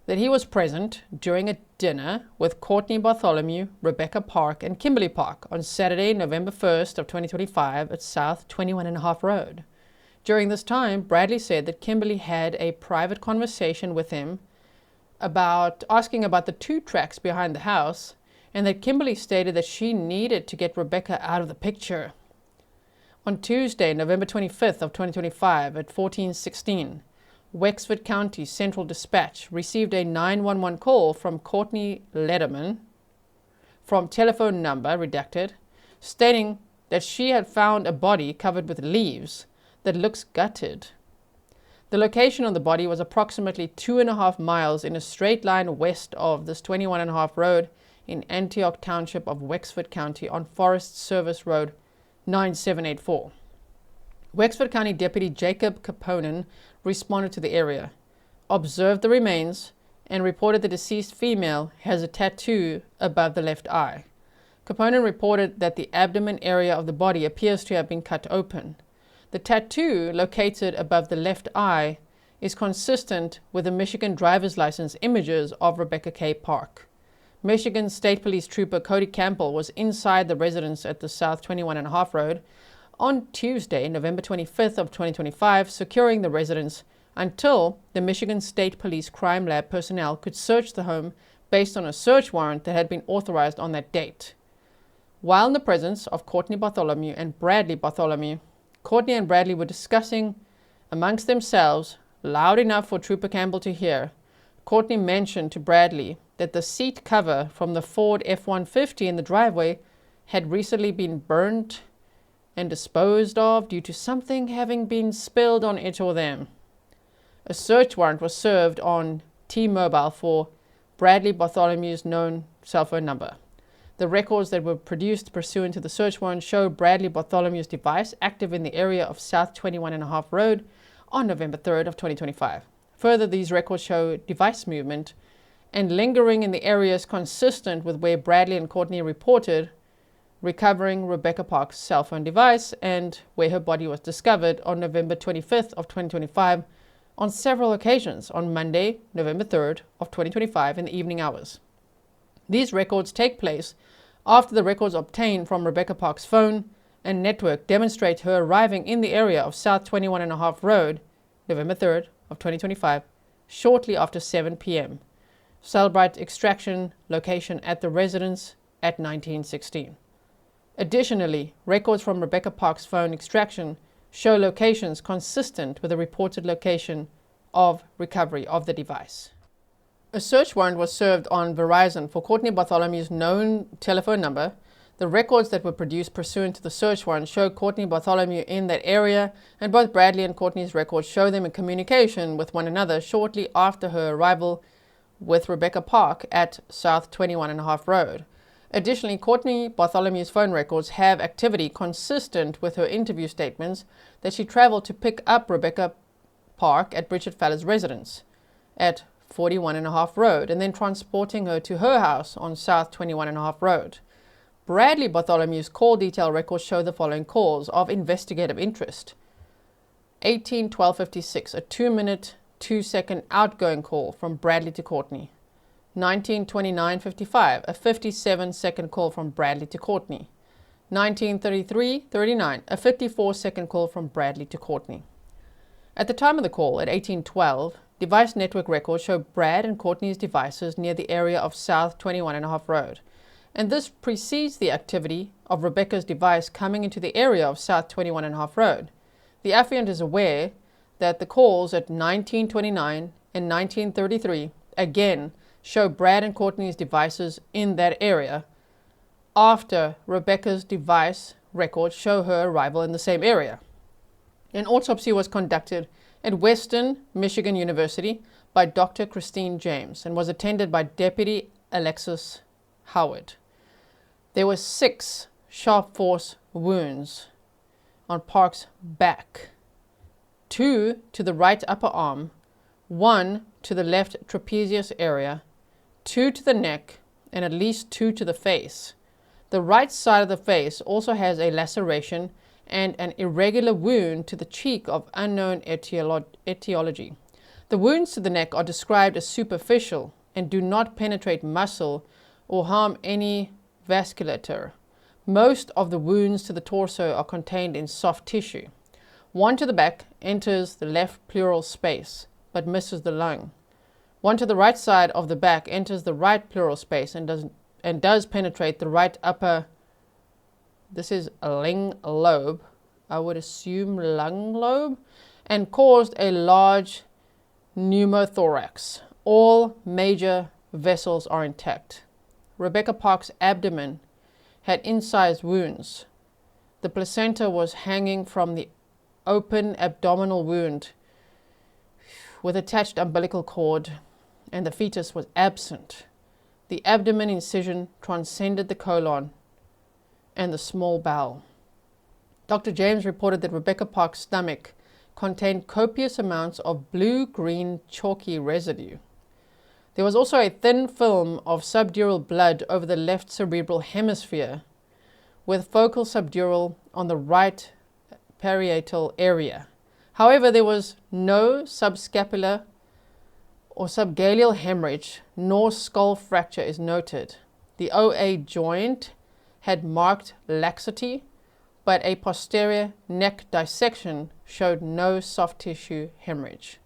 that he was present during a dinner with Cortney Bartholomew, Rebecca Park, and Kimberly Park on Saturday, November 1st of 2025 at South 21.5 Road. During this time, Bradly said that Kimberly had a private conversation with him about asking about the 2 tracks behind the house, and that Kimberly stated that she needed to get Rebecca out of the picture. On Tuesday, November 25th of 2025 at 14:16, Wexford County Central Dispatch received a 911 call from Courtney Lederman from telephone number redacted, stating that she had found a body covered with leaves that looks gutted. The location of the body was approximately 2.5 miles in a straight line west of this 21.5 road in Antioch Township of Wexford County on Forest Service Road 9784. Wexford County Deputy Jacob Caponen responded to the area, observed the remains, and reported the deceased female has a tattoo above the left eye. Component reported that the abdomen area of the body appears to have been cut open. The tattoo located above the left eye is consistent with the Michigan driver's license images of Rebecca K. Park. Michigan State Police Trooper Cody Campbell was inside the residence at the South 21.5 Road on Tuesday, November 25th of 2025, securing the residence until the Michigan State Police Crime Lab personnel could search the home based on a search warrant that had been authorized on that date. While in the presence of Cortney Bartholomew and Bradly Bartholomew, Cortney and Bradly were discussing amongst themselves, loud enough for Trooper Campbell to hear. Cortney mentioned to Bradly that the seat cover from the Ford F-150 in the driveway had recently been burnt and disposed of due to something having been spilled on it or them. A search warrant was served on T-Mobile for Bradly Bartholomew's known cell phone number. The records that were produced pursuant to the search warrant show Bradly Bartholomew's device active in the area of South 21.5 Road on November 3rd of 2025. Further, these records show device movement and lingering in the areas consistent with where Bradly and Cortney reported recovering Rebecca Park's cell phone device and where her body was discovered on November 25th of 2025 on several occasions on Monday, November 3rd of 2025 in the evening hours. These records take place after the records obtained from Rebecca Park's phone and network demonstrate her arriving in the area of South 21.5 Road, November 3rd of 2025, shortly after 7 p.m. Cellbrite extraction location at the residence at 1916. Additionally, records from Rebecca Park's phone extraction show locations consistent with the reported location of recovery of the device. A search warrant was served on Verizon for Cortney Bartholomew's known telephone number. The records that were produced pursuant to the search warrant show Cortney Bartholomew in that area, and both Bradly and Cortney's records show them in communication with one another shortly after her arrival with Rebecca Park at South 21.5 Road. Additionally, Cortney Bartholomew's phone records have activity consistent with her interview statements that she traveled to pick up Rebecca Park at Bridget Fowler's residence at 41.5 Road and then transporting her to her house on South 21.5 Road. Bradly Bartholomew's call detail records show the following calls of investigative interest. 18-12-56, a 2-minute, 2-second outgoing call from Bradly to Cortney. 19-29-55, a 57-second call from Bradly to Cortney. 19-33-39, a 54-second call from Bradly to Cortney. At the time of the call, at 18:12, device network records show Brad and Cortney's devices near the area of South 21.5 Road, and this precedes the activity of Rebecca's device coming into the area of South 21.5 Road. The affiant is aware that the calls at 19:29 and 19:33 again show Brad and Cortney's devices in that area after Rebecca's device records show her arrival in the same area. An autopsy was conducted at Western Michigan University by Dr. Christine James and was attended by Deputy Alexis Howard. There were 6 sharp force wounds on Park's back, 2 to the right upper arm, 1 to the left trapezius area, 2 to the neck, and at least 2 to the face. The right side of the face also has a laceration and an irregular wound to the cheek of unknown etiology. The wounds to the neck are described as superficial and do not penetrate muscle or harm any vasculature. Most of the wounds to the torso are contained in soft tissue. 1 to the back enters the left pleural space but misses the lung. 1 to the right side of the back enters the right pleural space and does penetrate the right upper, this is a lung lobe, I would assume lung lobe, and caused a large pneumothorax. All major vessels are intact. Rebecca Park's abdomen had incised wounds. The placenta was hanging from the open abdominal wound with attached umbilical cord, and the fetus was absent. The abdomen incision transcended the colon and the small bowel. Dr. James reported that Rebecca Park's stomach contained copious amounts of blue-green chalky residue. There was also a thin film of subdural blood over the left cerebral hemisphere, with focal subdural on the right parietal area. However, there was no subscapular or subgaleal hemorrhage, nor skull fracture is noted. The OA joint had marked laxity, but a posterior neck dissection showed no soft tissue hemorrhage.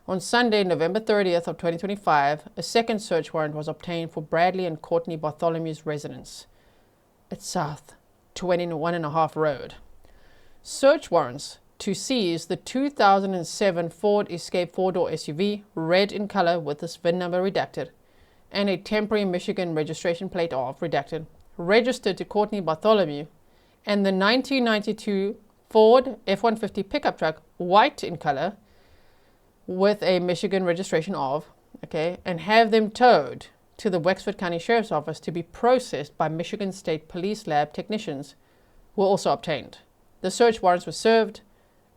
On Sunday, November 30th of 2025, a second search warrant was obtained for Bradly and Cortney Bartholomew's residence at South 21.5 Road. Search warrants to seize the 2007 Ford Escape four-door SUV, red in color with its VIN number redacted, and a temporary Michigan registration plate of redacted, registered to Cortney Bartholomew, and the 1992 Ford F-150 pickup truck, white in color, with a Michigan registration of, and have them towed to the Wexford County Sheriff's Office to be processed by Michigan State Police Lab technicians, were also obtained. The search warrants were served,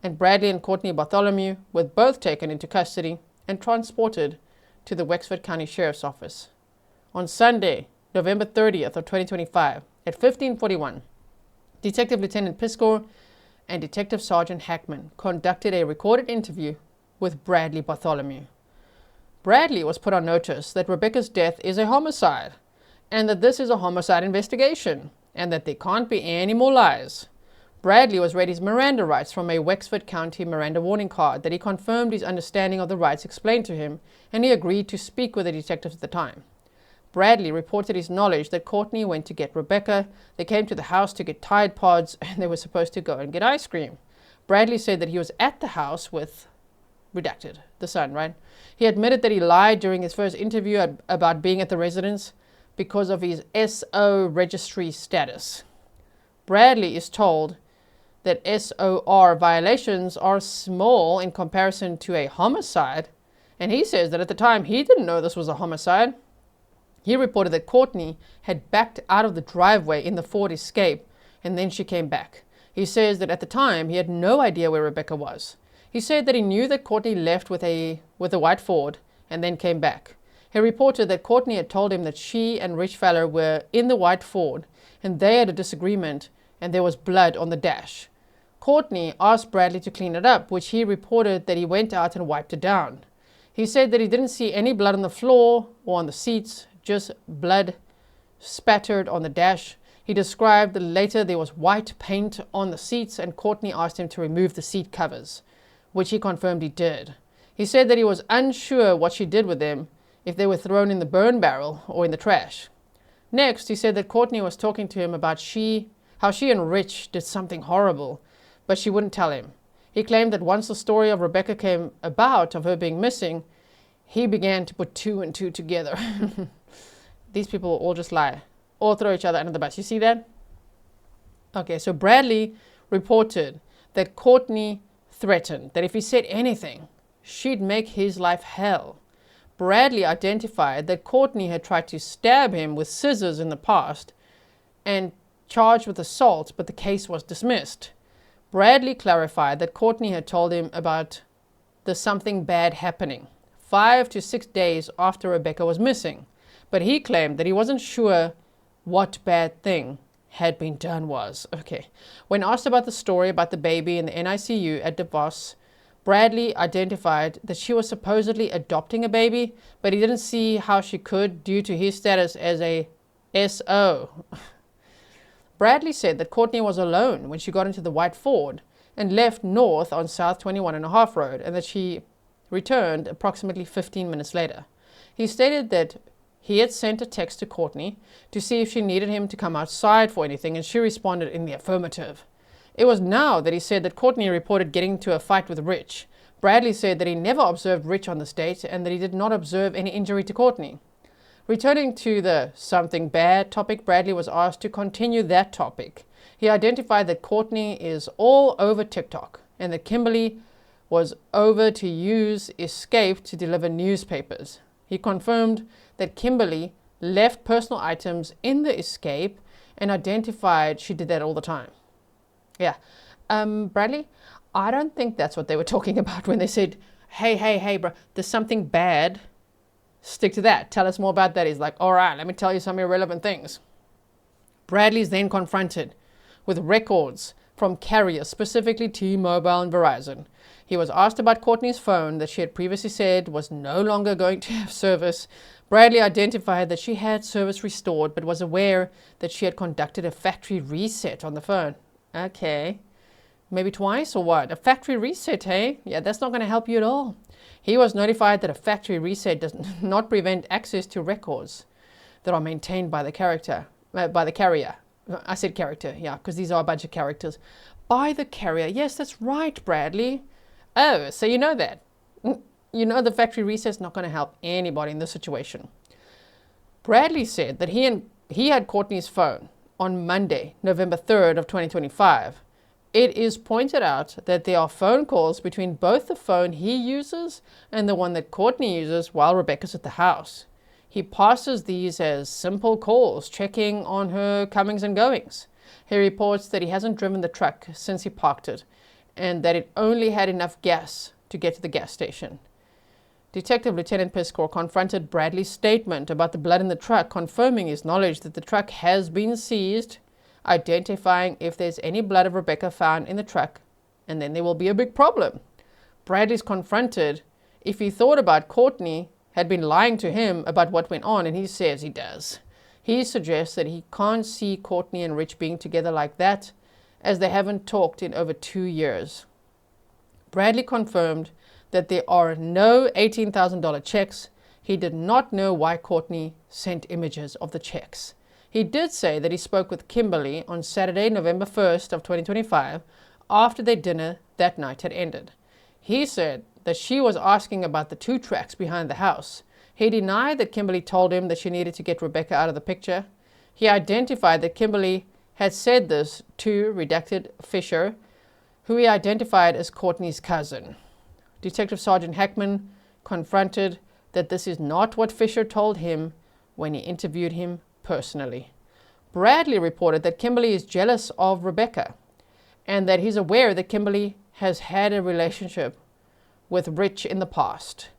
and Bradly and Cortney Bartholomew were both taken into custody and transported to the Wexford County Sheriff's Office. On Sunday, November 30th of 2025, at 15:41, Detective Lieutenant Piscor and Detective Sergeant Hackman conducted a recorded interview with Bradly Bartholomew. Bradly was put on notice that Rebecca's death is a homicide, and that this is a homicide investigation, and that there can't be any more lies. Bradly was read his Miranda rights from a Wexford County Miranda warning card that he confirmed his understanding of the rights explained to him, and he agreed to speak with the detectives at the time. Bradly reported his knowledge that Cortney went to get Rebecca, they came to the house to get Tide Pods, and they were supposed to go and get ice cream. Bradly said that he was at the house with redacted, the son, right? He admitted that he lied during his first interview about being at the residence because of his SO registry status. Bradly is told that SOR violations are small in comparison to a homicide, and he says that at the time he didn't know this was a homicide. He reported that Cortney had backed out of the driveway in the Ford Escape, and then she came back. He says that at the time he had no idea where Rebecca was. He said that he knew that Cortney left with a white Ford and then came back. He reported that Cortney had told him that she and Rich Feller were in the white Ford and they had a disagreement and there was blood on the dash. Cortney asked Bradly to clean it up, which he reported that he went out and wiped it down. He said that he didn't see any blood on the floor or on the seats, just blood spattered on the dash. He described that later there was white paint on the seats and Cortney asked him to remove the seat covers, which he confirmed he did. He said that he was unsure what she did with them, if they were thrown in the burn barrel or in the trash. Next, he said that Cortney was talking to him about how she and Rich did something horrible, but she wouldn't tell him. He claimed that once the story of Rebecca came about, of her being missing, he began to put two and two together. These people all just lie, all throw each other under the bus. You see that? Okay, so Bradly reported that Cortney threatened that if he said anything, she'd make his life hell. Bradly identified that Cortney had tried to stab him with scissors in the past and charged with assault, but the case was dismissed. Bradly clarified that Cortney had told him about the something bad happening 5 to 6 days after Rebecca was missing, but he claimed that he wasn't sure what bad thing had been done was. Okay. When asked about the story about the baby in the NICU at DeVos, Bradly identified that she was supposedly adopting a baby, but he didn't see how she could due to his status as a SO. Bradly said that Cortney was alone when she got into the white Ford and left north on South 21.5 Road, and that she returned approximately 15 minutes later. He stated that he had sent a text to Cortney to see if she needed him to come outside for anything, and she responded in the affirmative. It was now that he said that Cortney reported getting into a fight with Rich. Bradly said that he never observed Rich on this date and that he did not observe any injury to Cortney. Returning to the something bad topic, Bradly was asked to continue that topic. He identified that Cortney is all over TikTok and that Kimberly was over to use Escape to deliver newspapers. He confirmed that Kimberly left personal items in the Escape and identified she did that all the time. Yeah. Bradly, I don't think that's what they were talking about when they said, hey, bro, there's something bad Stick to that. Tell us more about that. He's like, all right, let me tell you some irrelevant things. Bradley is then confronted with records from carriers, specifically T-Mobile and Verizon. He was asked about Cortney's phone that she had previously said was no longer going to have service. Bradley identified that she had service restored, but was aware that she had conducted a factory reset on the phone. Okay. Maybe twice or what? A factory reset, hey? Yeah, that's not going to help you at all. He was notified that a factory reset does not prevent access to records that are maintained by the carrier. I said character, yeah, because these are a bunch of characters. By the carrier. Yes, that's right, Bradley. Oh, so you know that. You know the factory reset's not going to help anybody in this situation. Bradley said that he had Cortney's phone on Monday, November 3rd of 2025. It is pointed out that there are phone calls between both the phone he uses and the one that Cortney uses while Rebecca's at the house. He passes these as simple calls, checking on her comings and goings. He reports that he hasn't driven the truck since he parked it, and that it only had enough gas to get to the gas station. Detective Lieutenant Piscor confronted Bradley's statement about the blood in the truck, confirming his knowledge that the truck has been seized, identifying if there's any blood of Rebecca found in the truck, and then there will be a big problem. Bradley's confronted if he thought about Cortney had been lying to him about what went on, and he says he does. He suggests that he can't see Cortney and Rich being together like that, as they haven't talked in over 2 years. Bradley confirmed that there are no $18,000 checks. He did not know why Cortney sent images of the checks. He did say that he spoke with Kimberly on Saturday, November 1st of 2025, after their dinner that night had ended. He said that she was asking about the 2 tracks behind the house. He denied that Kimberly told him that she needed to get Rebecca out of the picture. He identified that Kimberly had said this to redacted Fisher, who he identified as Cortney's cousin. Detective Sergeant Hackman confronted that this is not what Fisher told him when he interviewed him personally. Bradley reported that Kimberly is jealous of Rebecca and that he's aware that Kimberly has had a relationship with Rich in the past.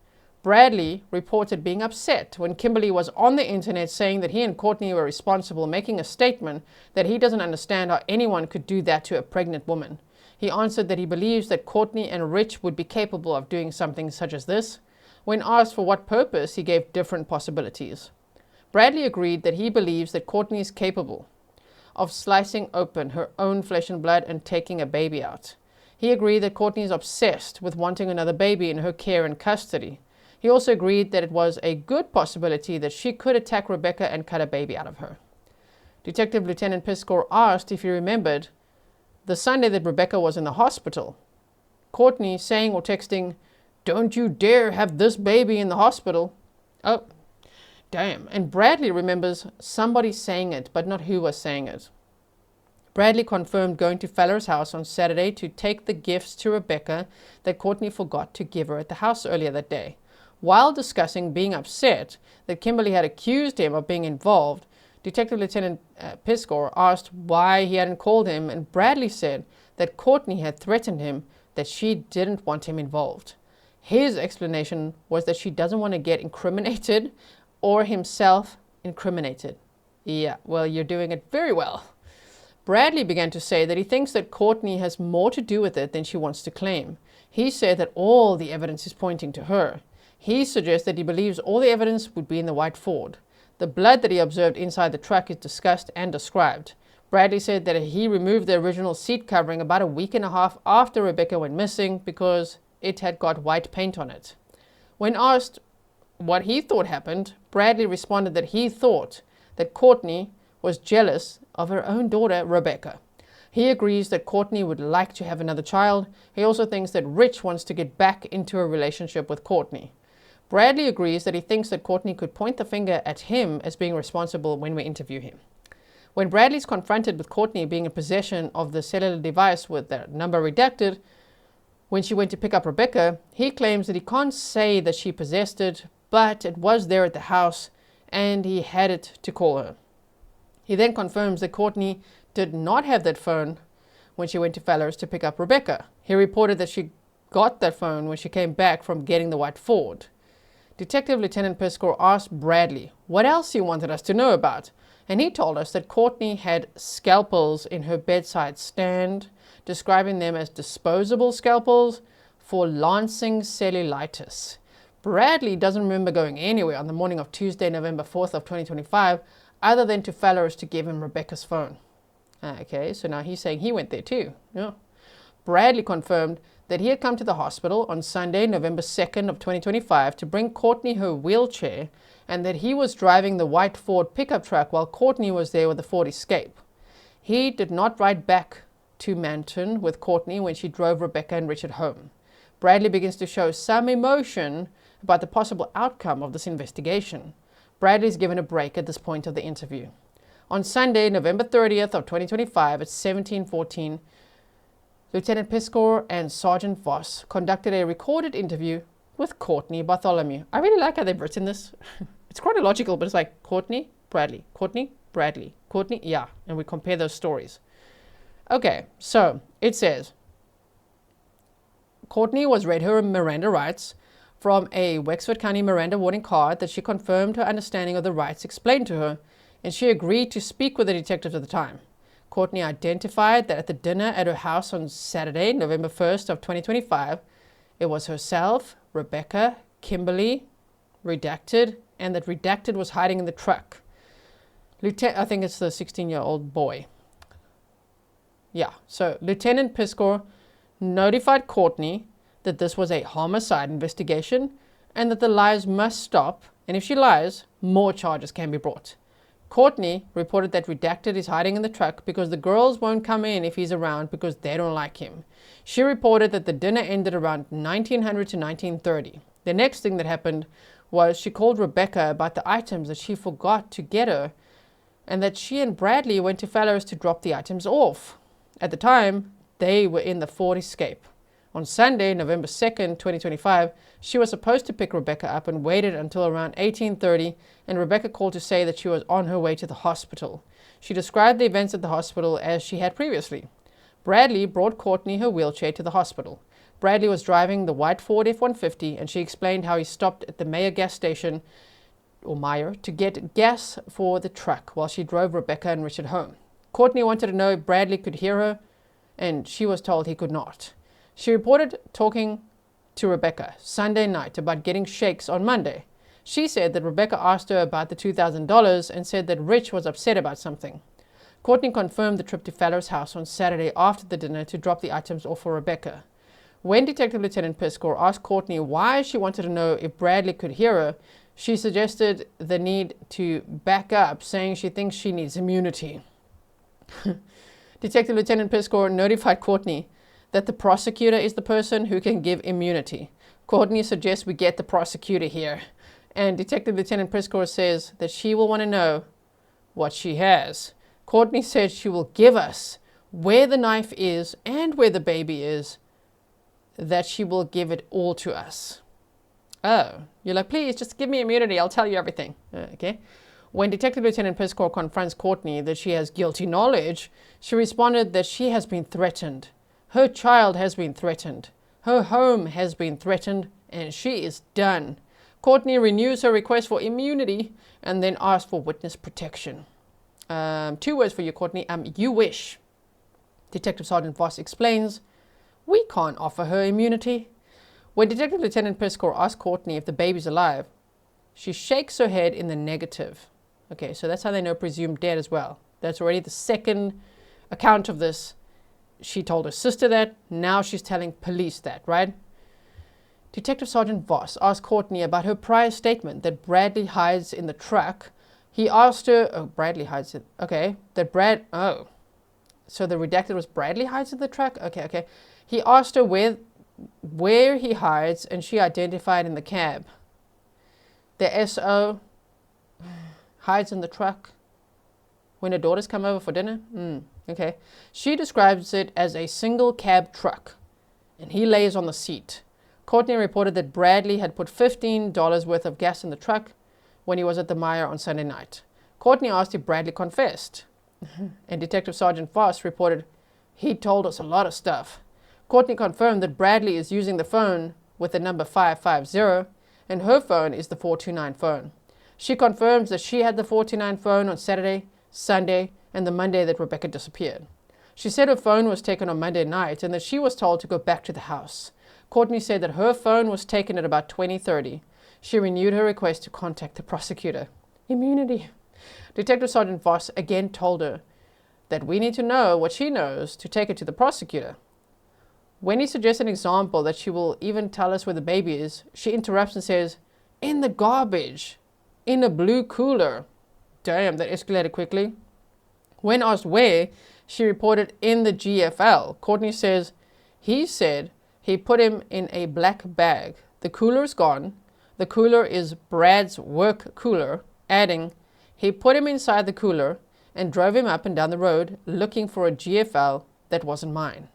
Bradley reported being upset when Kimberly was on the internet saying that he and Cortney were responsible, making a statement that he doesn't understand how anyone could do that to a pregnant woman. He answered that he believes that Cortney and Rich would be capable of doing something such as this. When asked for what purpose, he gave different possibilities. Bradley agreed that he believes that Cortney is capable of slicing open her own flesh and blood and taking a baby out. He agreed that Cortney is obsessed with wanting another baby in her care and custody. He also agreed that it was a good possibility that she could attack Rebecca and cut a baby out of her. Detective Lieutenant Piscor asked if he remembered the Sunday that Rebecca was in the hospital. Cortney saying or texting, "Don't you dare have this baby in the hospital." Oh, damn. And Bradley remembers somebody saying it, but not who was saying it. Bradley confirmed going to Feller's house on Saturday to take the gifts to Rebecca that Cortney forgot to give her at the house earlier that day. While discussing being upset that Kimberly had accused him of being involved, Detective Lieutenant Piscor asked why he hadn't called him, and Bradley said that Cortney had threatened him that she didn't want him involved. His explanation was that she doesn't want to get incriminated or himself incriminated. Yeah, well, you're doing it very well. Bradley began to say that he thinks that Cortney has more to do with it than she wants to claim. He said that all the evidence is pointing to her. He suggests that he believes all the evidence would be in the white Ford. The blood that he observed inside the truck is discussed and described. Bradley said that he removed the original seat covering about a week and a half after Rebecca went missing because it had got white paint on it. When asked what he thought happened, Bradley responded that he thought that Cortney was jealous of her own daughter, Rebecca. He agrees that Cortney would like to have another child. He also thinks that Rich wants to get back into a relationship with Cortney. Bradley agrees that he thinks that Cortney could point the finger at him as being responsible when we interview him. When Bradley's confronted with Cortney being in possession of the cellular device with the number redacted, when she went to pick up Rebecca, he claims that he can't say that she possessed it, but it was there at the house and he had it to call her. He then confirms that Cortney did not have that phone when she went to Feller's to pick up Rebecca. He reported that she got that phone when she came back from getting the white Ford. Detective Lieutenant Piscoe asked Bradley what else he wanted us to know about, and he told us that Cortney had scalpels in her bedside stand, describing them as disposable scalpels for lancing cellulitis. Bradley doesn't remember going anywhere on the morning of Tuesday, November 4th of 2025, other than to Fellows to give him Rebecca's phone. Okay, so now he's saying he went there too. Yeah. Bradley confirmed that he had come to the hospital on Sunday, November 2nd of 2025 to bring Cortney her wheelchair, and that he was driving the white Ford pickup truck while Cortney was there with the Ford Escape. He did not ride back to Manton with Cortney when she drove Rebecca and Richard home. Bradley begins to show some emotion about the possible outcome of this investigation. Bradley is given a break at this point of the interview. On Sunday, November 30th of 2025 at 17:14, Lieutenant Piscoe and Sergeant Voss conducted a recorded interview with Cortney Bartholomew. I really like how they've written this. It's chronological, but it's like Cortney, Bradley, Cortney, Bradley, Cortney, yeah, and we compare those stories. Okay, so it says, Cortney was read her Miranda rights from a Wexford County Miranda warning card that she confirmed her understanding of the rights explained to her, and she agreed to speak with the detectives at the time. Cortney identified that at the dinner at her house on Saturday, November 1st of 2025, it was herself, Rebecca, Kimberly, Redacted, and that Redacted was hiding in the truck. I think it's the 16-year-old boy. Yeah, so Lieutenant Piscoe notified Cortney that this was a homicide investigation and that the lies must stop, and if she lies, more charges can be brought. Cortney reported that Redacted is hiding in the truck because the girls won't come in if he's around because they don't like him. She reported that the dinner ended around 1900 to 1930. The next thing that happened was she called Rebecca about the items that she forgot to get her, and that she and Bradley went to Fellows to drop the items off. At the time, they were in the Ford Escape. On Sunday, November 2nd, 2025, she was supposed to pick Rebecca up and waited until around 18:30, and Rebecca called to say that she was on her way to the hospital. She described the events at the hospital as she had previously. Bradley brought Cortney her wheelchair to the hospital. Bradley was driving the white Ford F-150, and she explained how he stopped at the Meyer gas station, or Meyer, to get gas for the truck while she drove Rebecca and Richard home. Cortney wanted to know if Bradley could hear her, and she was told he could not. She reported talking to Rebecca Sunday night about getting shakes on Monday. She said that Rebecca asked her about the $2,000 and said that Rich was upset about something. Cortney confirmed the trip to Fallow's house on Saturday after the dinner to drop the items off for Rebecca. When Detective Lieutenant Piscoe asked Cortney why she wanted to know if Bradley could hear her, she suggested the need to back up, saying she thinks she needs immunity. Detective Lieutenant Piscoe notified Cortney that the prosecutor is the person who can give immunity. Cortney suggests we get the prosecutor here, and Detective Lieutenant Piscoe says that she will want to know what she has. Cortney said she will give us where the knife is and where the baby is, that she will give it all to us. Oh, you're like, please just give me immunity, I'll tell you everything. Okay. When Detective Lieutenant Piscoe confronts Cortney that she has guilty knowledge, she responded that she has been threatened. Her child has been threatened. Her home has been threatened, and she is done. Cortney renews her request for immunity and then asks for witness protection. 2 words for you, Cortney. You wish. Detective Sergeant Voss explains, we can't offer her immunity. When Detective Lieutenant Piscoe asks Cortney if the baby's alive, she shakes her head in the negative. Okay, so that's how they know presumed dead as well. That's already the second account of this. She told her sister that, now she's telling police that, right? Detective Sergeant Voss asked Cortney about her prior statement that Bradley hides in the truck. He asked her, Bradley hides it, okay, so the redacted was Bradley hides in the truck? Okay. He asked her where he hides, and she identified in the cab. The SO hides in the truck when her daughters come over for dinner? Okay. She describes it as a single cab truck, and he lays on the seat. Cortney reported that Bradley had put $15 worth of gas in the truck when he was at the Meyer on Sunday night. Cortney asked if Bradley confessed, and Detective Sergeant Voss reported, he told us a lot of stuff. Cortney confirmed that Bradley is using the phone with the number 550, and her phone is the 429 phone. She confirms that she had the 429 phone on Saturday, Sunday, and the Monday that Rebecca disappeared. She said her phone was taken on Monday night and that she was told to go back to the house. Cortney said that her phone was taken at about 20:30. She renewed her request to contact the prosecutor. Immunity. Detective Sergeant Voss again told her that we need to know what she knows to take it to the prosecutor. When he suggests an example that she will even tell us where the baby is, she interrupts and says, "In the garbage, in a blue cooler." Damn, that escalated quickly. When asked where, she reported in the GFL. Cortney says, he said he put him in a black bag. The cooler is gone. The cooler is Brad's work cooler, adding, he put him inside the cooler and drove him up and down the road looking for a GFL that wasn't mine.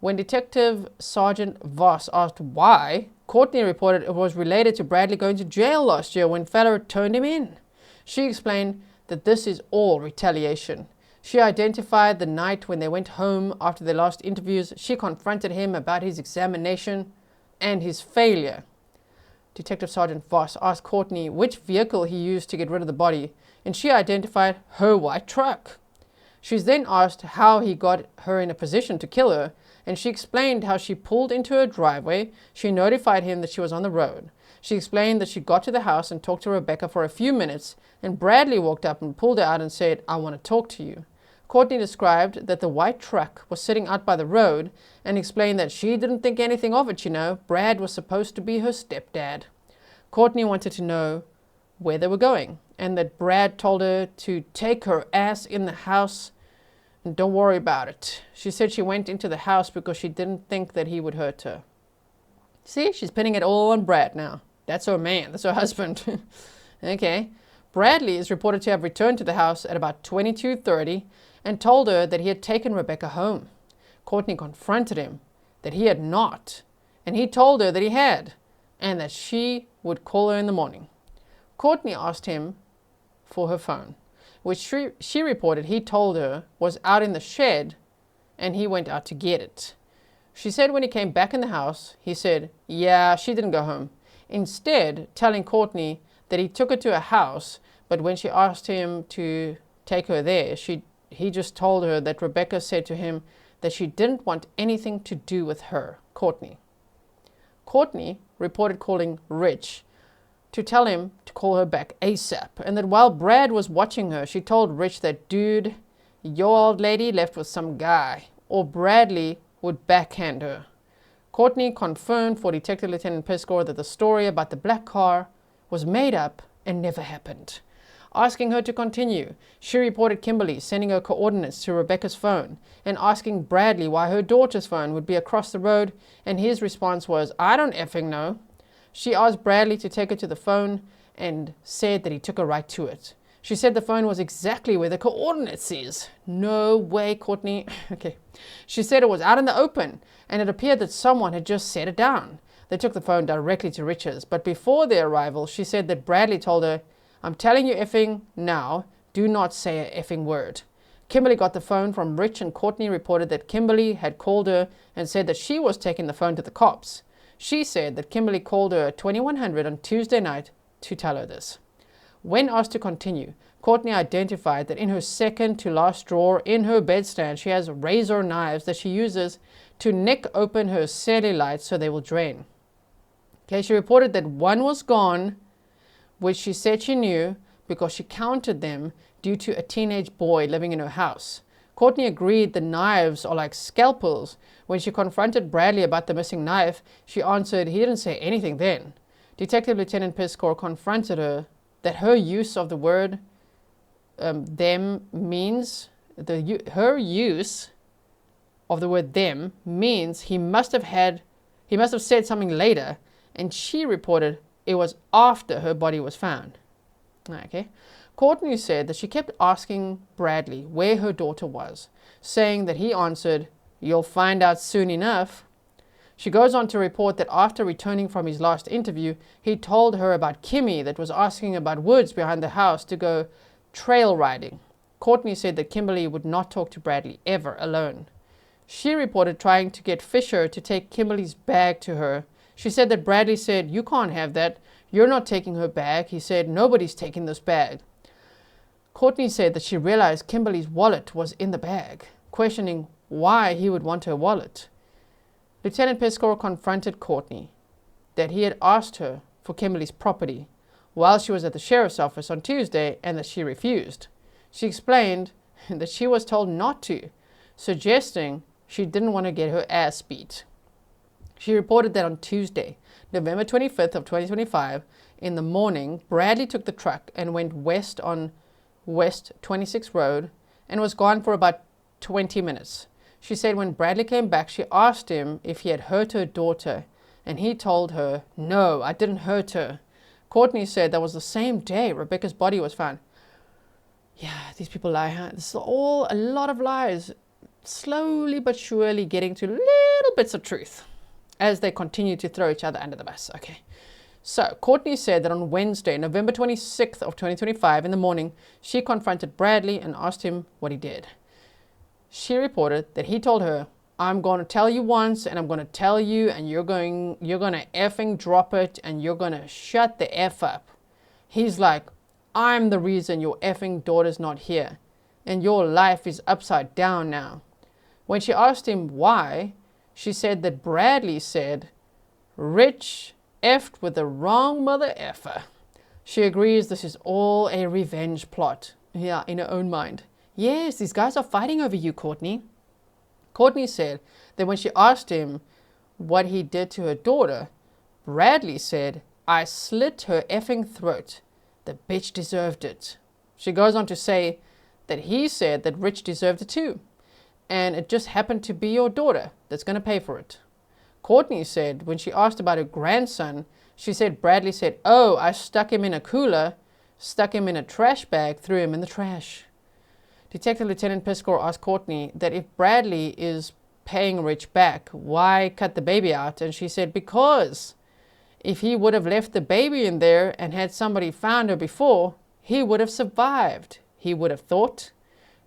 When Detective Sergeant Voss asked why, Cortney reported it was related to Bradley going to jail last year when Feller turned him in. She explained that this is all retaliation. She identified the night when they went home after their last interviews. She confronted him about his examination and his failure. Detective Sergeant Voss asked Cortney which vehicle he used to get rid of the body, and she identified her white truck. She's then asked how he got her in a position to kill her, and she explained how she pulled into her driveway. She notified him that she was on the road. She explained that she got to the house and talked to Rebecca for a few minutes, and Bradley walked up and pulled her out and said, "I want to talk to you." Cortney described that the white truck was sitting out by the road and explained that she didn't think anything of it, Brad was supposed to be her stepdad. Cortney wanted to know where they were going, and that Brad told her to take her ass in the house and don't worry about it. She said she went into the house because she didn't think that he would hurt her. See, she's pinning it all on Brad now. That's her man, that's her husband. Okay. Bradley is reported to have returned to the house at about 22:30 and told her that he had taken Rebecca home. Cortney confronted him that he had not, and he told her that he had, and that she would call her in the morning. Cortney asked him for her phone, which she reported he told her was out in the shed, and he went out to get it. She said when he came back in the house, he said, yeah, she didn't go home. Instead, telling Cortney that he took her to a house, but when she asked him to take her there, he just told her that Rebecca said to him that she didn't want anything to do with her, Cortney. Cortney reported calling Rich to tell him to call her back ASAP, and that while Brad was watching her, she told Rich that, dude, your old lady left with some guy, or Bradley would backhand her. Cortney confirmed for Detective Lieutenant Piscor that the story about the black car was made up and never happened. Asking her to continue, she reported Kimberly sending her coordinates to Rebecca's phone and asking Bradley why her daughter's phone would be across the road, and his response was, I don't effing know. She asked Bradley to take her to the phone and said that he took her right to it. She said the phone was exactly where the coordinates is. No way, Cortney. Okay. She said it was out in the open, and it appeared that someone had just set it down. They took the phone directly to Rich's, but before their arrival, she said that Bradley told her, I'm telling you effing now, do not say a effing word. Kimberly got the phone from Rich, and Cortney reported that Kimberly had called her and said that she was taking the phone to the cops. She said that Kimberly called her at 2100 on Tuesday night to tell her this. When asked to continue, Cortney identified that in her second to last drawer in her bedstand, she has razor knives that she uses to nick open her cellulite so they will drain. Okay, she reported that one was gone, which she said she knew because she counted them due to a teenage boy living in her house. Cortney agreed the knives are like scalpels. When she confronted Bradley about the missing knife, she answered he didn't say anything then. Detective Lieutenant Piscor confronted her that her use of the word them means, her use of the word them means he must have said something later, and she reported it was after her body was found. Okay. Cortney said that she kept asking Bradley where her daughter was, saying that he answered, you'll find out soon enough. She goes on to report that after returning from his last interview, he told her about Kimmy that was asking about woods behind the house to go trail riding. Cortney said that Kimberly would not talk to Bradley ever alone. She reported trying to get Fisher to take Kimberly's bag to her She said that Bradly said, "You can't have that. You're not taking her bag." He said, "Nobody's taking this bag." Cortney said that she realized Kimberly's wallet was in the bag, questioning why he would want her wallet. Lieutenant Pescor confronted Cortney that he had asked her for Kimberly's property while she was at the sheriff's office on Tuesday and that she refused. She explained that she was told not to, suggesting she didn't want to get her ass beat. She reported that on Tuesday, November 25th of 2025, in the morning, Bradly took the truck and went west on West 26th Road and was gone for about 20 minutes. She said when Bradly came back, she asked him if he had hurt her daughter, and he told her, "No, I didn't hurt her." Cortney said that was the same day Rebecca's body was found. Yeah, these people lie, huh? This is all a lot of lies, slowly but surely getting to little bits of truth as they continue to throw each other under the bus. Okay. So, Cortney said that on Wednesday, November 26th of 2025, in the morning, she confronted Bradly and asked him what he did. She reported that he told her, "I'm going to tell you once, and I'm going to tell you, and you're going to effing drop it, and you're going to shut the F up." He's like, "I'm the reason your effing daughter's not here, and your life is upside down now." When she asked him why, she said that Bradly said, "Rich effed with the wrong mother effer." She agrees this is all a revenge plot. Yeah, in her own mind. "Yes, these guys are fighting over you, Cortney." Cortney said that when she asked him what he did to her daughter, Bradly said, "I slit her effing throat. The bitch deserved it." She goes on to say that he said that Rich deserved it too, and it just happened to be your daughter that's going to pay for it. Cortney said when she asked about her grandson, she said Bradly said, "Oh, I stuck him in a cooler, stuck him in a trash bag, threw him in the trash." Detective Lieutenant Pescor asked Cortney that if Bradly is paying Rich back, why cut the baby out? And she said because if he would have left the baby in there and had somebody found her before, he would have survived, he would have thought.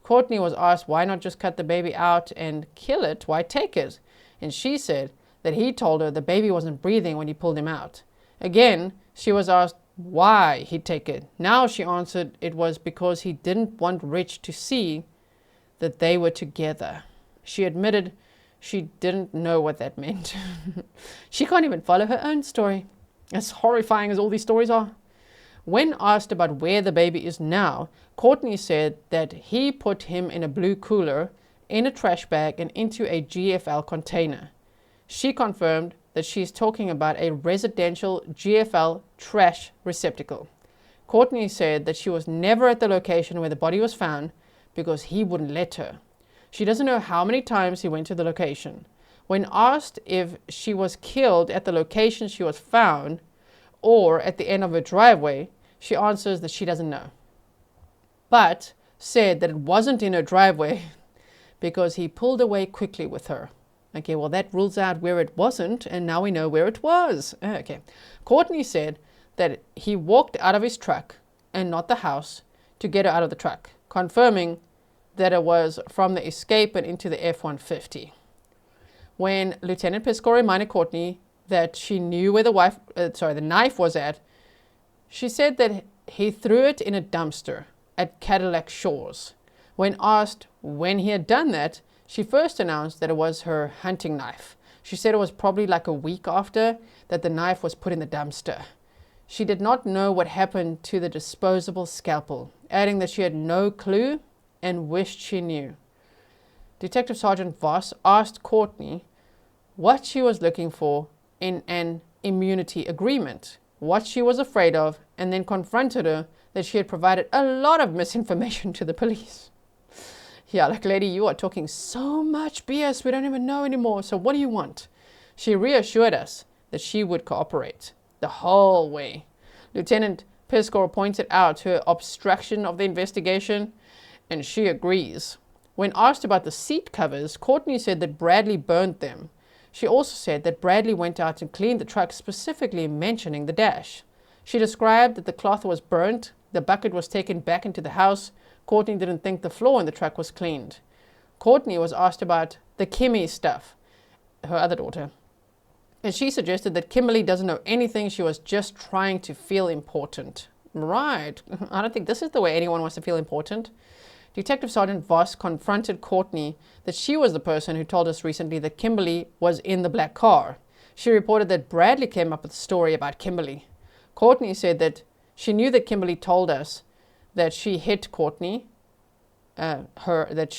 Cortney was asked why not just cut the baby out and kill it, why take it? And she said that he told her the baby wasn't breathing when he pulled him out. Again, she was asked why he'd take it. Now she answered it was because he didn't want Rich to see that they were together. She admitted she didn't know what that meant. She can't even follow her own story, as horrifying as all these stories are. When asked about where the baby is now, Cortney said that he put him in a blue cooler, in a trash bag, and into a GFL container. She confirmed that she is talking about a residential GFL trash receptacle. Cortney said that she was never at the location where the body was found because he wouldn't let her. She doesn't know how many times he went to the location. When asked if she was killed at the location she was found or at the end of her driveway, she answers that she doesn't know, but said that it wasn't in her driveway because he pulled away quickly with her. Okay, well, that rules out where it wasn't, and now we know where it was. Okay. Cortney said that he walked out of his truck and not the house to get her out of the truck, confirming that it was from the escape and into the F-150. When Lieutenant Pescor reminded Cortney that she knew where the knife was at, she said that he threw it in a dumpster at Cadillac Shores. When asked when he had done that, she first announced that it was her hunting knife. She said it was probably like a week after that the knife was put in the dumpster. She did not know what happened to the disposable scalpel, adding that she had no clue and wished she knew. Detective Sergeant Voss asked Cortney what she was looking for in an immunity agreement, what she was afraid of, and then confronted her that she had provided a lot of misinformation to the police. Yeah, like, lady, you are talking so much BS we don't even know anymore, so what do you want? She reassured us that she would cooperate the whole way. Lieutenant Pescor pointed out her obstruction of the investigation, and she agrees. When asked about the seat covers, Cortney said that Bradly burned them. She also said that Bradly went out and cleaned the truck, specifically mentioning the dash. She described that the cloth was burnt, the bucket was taken back into the house. Cortney didn't think the floor in the truck was cleaned. Cortney was asked about the Kimmy stuff, her other daughter, And she suggested that Kimberly doesn't know anything. She was just trying to feel important. Right. I don't think this is the way anyone wants to feel important. Detective Sergeant Voss confronted Cortney that she was the person who told us recently that Kimberly was in the black car. She reported that Bradley came up with a story about Kimberly. Cortney said that she knew that Kimberly told us that she hit Cortney. That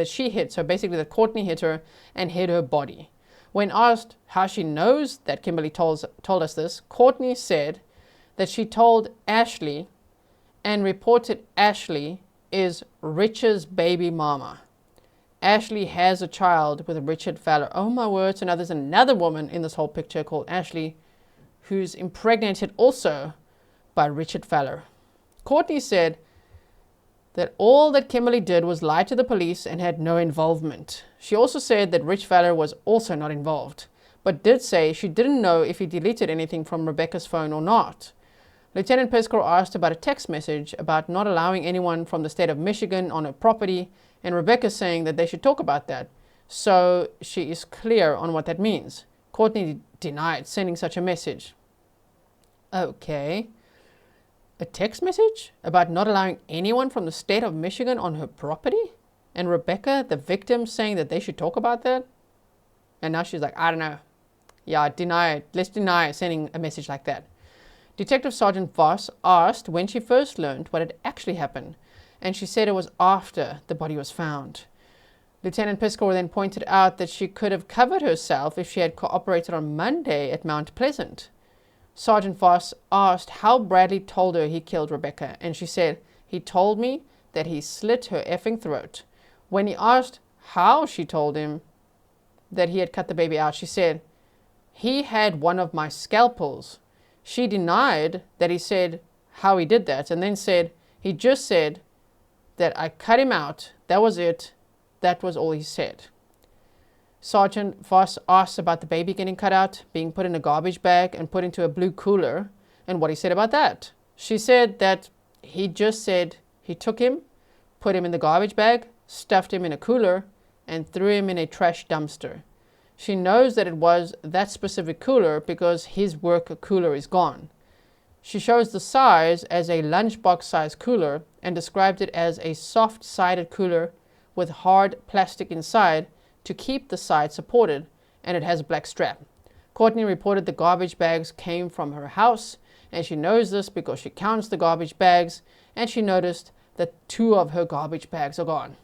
she hit. So basically that Cortney hit her and hid her body. When asked how she knows that Kimberly told us this, Cortney said that she told Ashley and reported Ashley is Richard's baby mama. Ashley has a child with Richard Fowler. Oh my word, so now there's another woman in this whole picture called Ashley who's impregnated also by Richard Fowler. Cortney said that all that Kimberly did was lie to the police and had no involvement. She also said that Rich Fowler was also not involved, but did say she didn't know if he deleted anything from Rebecca's phone or not. Lieutenant Piscor asked about a text message about not allowing anyone from the state of Michigan on her property, and Rebecca saying that they should talk about that. So she is clear on what that means. Cortney denied sending such a message. Okay. A text message about not allowing anyone from the state of Michigan on her property? And Rebecca, the victim, saying that they should talk about that? And now she's like, I don't know. Yeah, deny it. Let's deny sending a message like that. Detective Sergeant Voss asked when she first learned what had actually happened, and she said it was after the body was found. Lieutenant Piscor then pointed out that she could have covered herself if she had cooperated on Monday at Mount Pleasant. Sergeant Voss asked how Bradley told her he killed Rebecca, and she said, he told me that he slit her effing throat. When he asked how she told him that he had cut the baby out, she said, he had one of my scalpels. She denied that he said how he did that, and then said, he just said that I cut him out. That was it. That was all he said. Sergeant Voss asked about the baby getting cut out, being put in a garbage bag and put into a blue cooler, and what he said about that. She said that he just said he took him, put him in the garbage bag, stuffed him in a cooler, and threw him in a trash dumpster. She knows that it was that specific cooler because his work cooler is gone. She shows the size as a lunchbox size cooler and described it as a soft-sided cooler with hard plastic inside to keep the side supported, and it has a black strap. Cortney reported the garbage bags came from her house, and she knows this because she counts the garbage bags, and she noticed that 2 of her garbage bags are gone.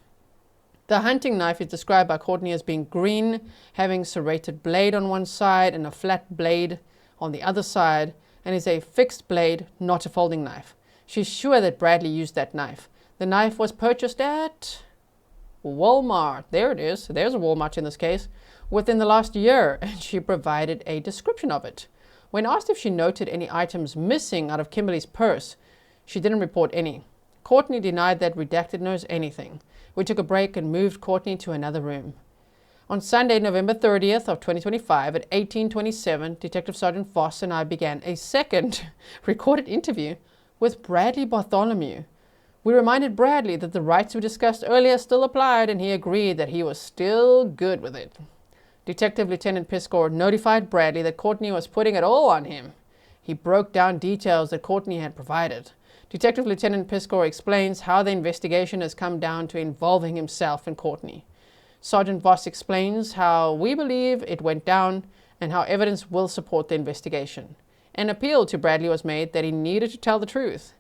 The hunting knife is described by Cortney as being green, having serrated blade on one side and a flat blade on the other side, and is a fixed blade, not a folding knife. She's sure that Bradley used that knife. The knife was purchased at Walmart. There it is. There's a Walmart in this case. Within the last year, and she provided a description of it. When asked if she noted any items missing out of Kimberly's purse, she didn't report any. Cortney denied that Redacted knows anything. We took a break and moved Cortney to another room. On Sunday, November 30th of 2025 at 18:27, Detective Sergeant Voss and I began a second recorded interview with Bradley Bartholomew. We reminded Bradley that the rights we discussed earlier still applied, and he agreed that he was still good with it. Detective Lieutenant Piscor notified Bradley that Cortney was putting it all on him. He broke down details that Cortney had provided. Detective Lieutenant Piscor explains how the investigation has come down to involving himself and Cortney. Sergeant Voss explains how we believe it went down and how evidence will support the investigation. An appeal to Bradley was made that he needed to tell the truth.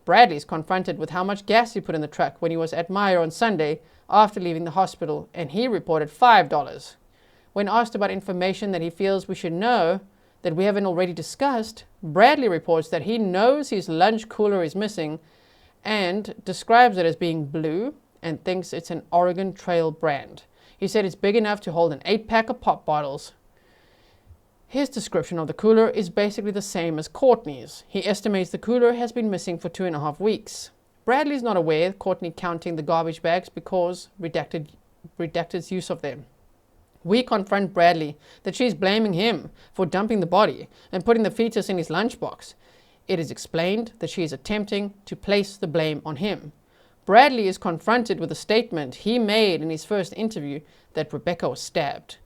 Bradley is confronted with how much gas he put in the truck when he was at Meyer on Sunday after leaving the hospital, and he reported $5. When asked about information that he feels we should know that we haven't already discussed, Bradley reports that he knows his lunch cooler is missing and describes it as being blue and thinks it's an Oregon Trail brand. He said it's big enough to hold an 8-pack of pop bottles. His description of the cooler is basically the same as Cortney's. He estimates the cooler has been missing for 2.5 weeks. Bradley's not aware of Cortney counting the garbage bags because Redacted's use of them. We confront Bradley that she's blaming him for dumping the body and putting the fetus in his lunchbox. It is explained that she is attempting to place the blame on him. Bradley is confronted with a statement he made in his first interview that Rebecca was stabbed.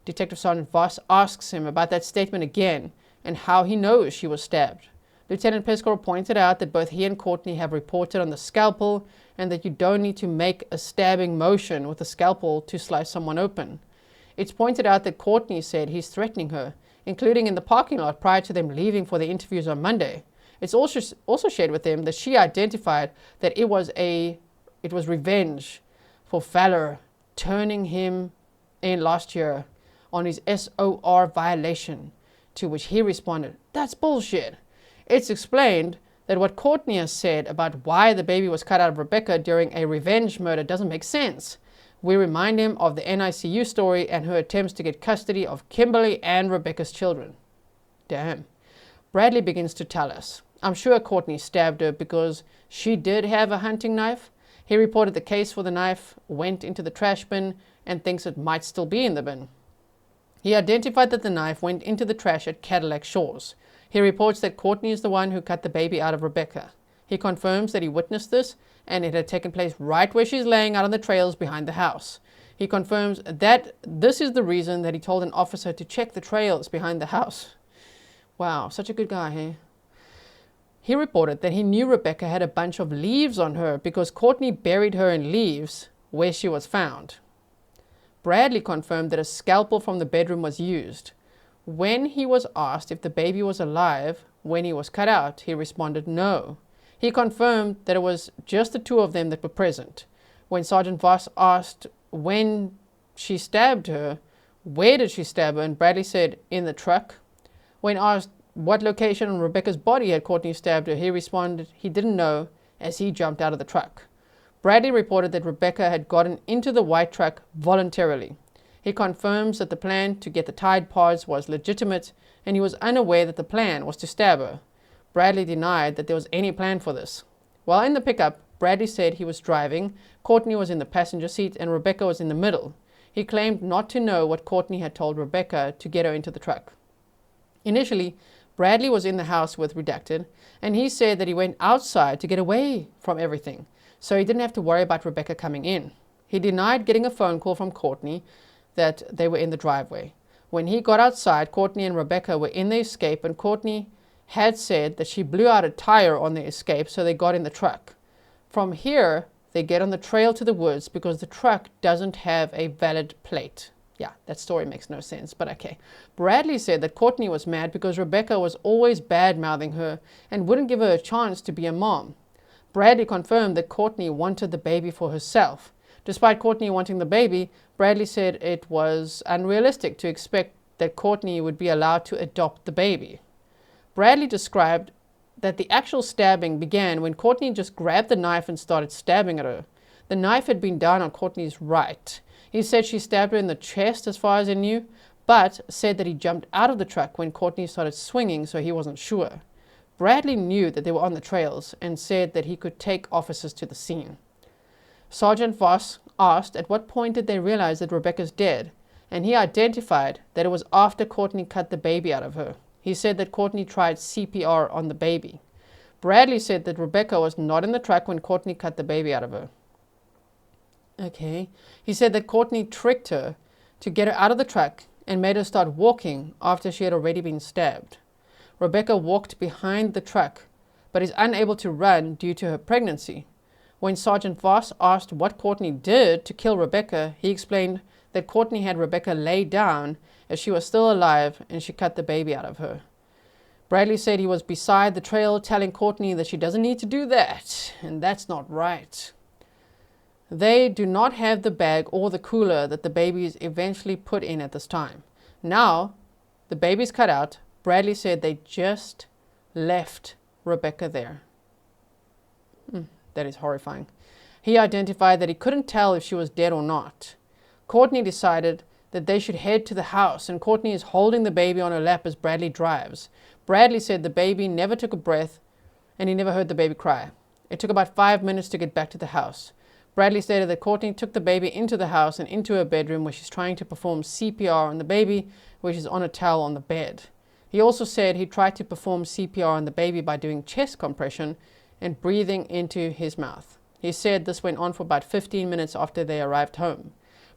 Detective Sergeant Voss asks him about that statement again and how he knows she was stabbed. Lieutenant Pescor pointed out that both he and Cortney have reported on the scalpel and that you don't need to make a stabbing motion with a scalpel to slice someone open. It's pointed out that Cortney said he's threatening her, including in the parking lot prior to them leaving for the interviews on Monday. It's also shared with them that she identified that it was revenge for Valor turning him in last year on his SOR violation, to which he responded, "That's bullshit." It's explained that what Cortney has said about why the baby was cut out of Rebecca during a revenge murder doesn't make sense. We remind him of the NICU story and her attempts to get custody of Kimberly and Rebecca's children. Damn. Bradley begins to tell us, "I'm sure Cortney stabbed her because she did have a hunting knife. He reported the case for the knife, went into the trash bin, and thinks it might still be in the bin. He identified that the knife went into the trash at Cadillac Shores. He reports that Cortney is the one who cut the baby out of Rebecca. He confirms that he witnessed this and it had taken place right where she's laying out on the trails behind the house. He confirms that this is the reason that he told an officer to check the trails behind the house." Wow, such a good guy, hey? He reported that he knew Rebecca had a bunch of leaves on her because Cortney buried her in leaves where she was found. Bradley confirmed that a scalpel from the bedroom was used. When he was asked if the baby was alive when he was cut out, he responded no. He confirmed that it was just the two of them that were present. When Sergeant Voss asked when she stabbed her, where did she stab her, and Bradley said, "In the truck." When asked what location on Rebecca's body had Cortney stabbed her, he responded he didn't know as he jumped out of the truck. Bradley reported that Rebecca had gotten into the white truck voluntarily. He confirms that the plan to get the Tide Pods was legitimate, and he was unaware that the plan was to stab her. Bradley denied that there was any plan for this. While in the pickup, Bradley said he was driving, Cortney was in the passenger seat, and Rebecca was in the middle. He claimed not to know what Cortney had told Rebecca to get her into the truck. Initially, Bradley was in the house with Redacted, and he said that he went outside to get away from everything, so he didn't have to worry about Rebecca coming in. He denied getting a phone call from Cortney that they were in the driveway. When he got outside, Cortney and Rebecca were in the Escape, and Cortney had said that she blew out a tire on the Escape, so they got in the truck. From here, they get on the trail to the woods because the truck doesn't have a valid plate. Yeah, that story makes no sense, but okay. Bradley said that Cortney was mad because Rebecca was always bad-mouthing her and wouldn't give her a chance to be a mom. Bradley confirmed that Cortney wanted the baby for herself. Despite Cortney wanting the baby, Bradley said it was unrealistic to expect that Cortney would be allowed to adopt the baby. Bradley described that the actual stabbing began when Cortney just grabbed the knife and started stabbing at her. The knife had been down on Cortney's right. He said she stabbed her in the chest as far as he knew, but said that he jumped out of the truck when Cortney started swinging, so he wasn't sure. Bradley knew that they were on the trails and said that he could take officers to the scene. Sergeant Voss asked at what point did they realize that Rebecca's dead, and he identified that it was after Cortney cut the baby out of her. He said that Cortney tried CPR on the baby. Bradley said that Rebecca was not in the truck when Cortney cut the baby out of her. Okay. He said that Cortney tricked her to get her out of the truck and made her start walking after she had already been stabbed. Rebecca walked behind the truck, but is unable to run due to her pregnancy. When Sergeant Voss asked what Cortney did to kill Rebecca, he explained that Cortney had Rebecca lay down as she was still alive and she cut the baby out of her. Bradley said he was beside the trail telling Cortney that she doesn't need to do that, and that's not right. They do not have the bag or the cooler that the baby is eventually put in at this time. Now, the baby's cut out. Bradley said they just left Rebecca there. That is horrifying. He identified that he couldn't tell if she was dead or not. Cortney decided that they should head to the house, and Cortney is holding the baby on her lap as Bradley drives. Bradley said the baby never took a breath, and he never heard the baby cry. It took about 5 minutes to get back to the house. Bradley stated that Cortney took the baby into the house and into her bedroom where she's trying to perform CPR on the baby, which is on a towel on the bed. He also said he tried to perform CPR on the baby by doing chest compression and breathing into his mouth. He said this went on for about 15 minutes after they arrived home.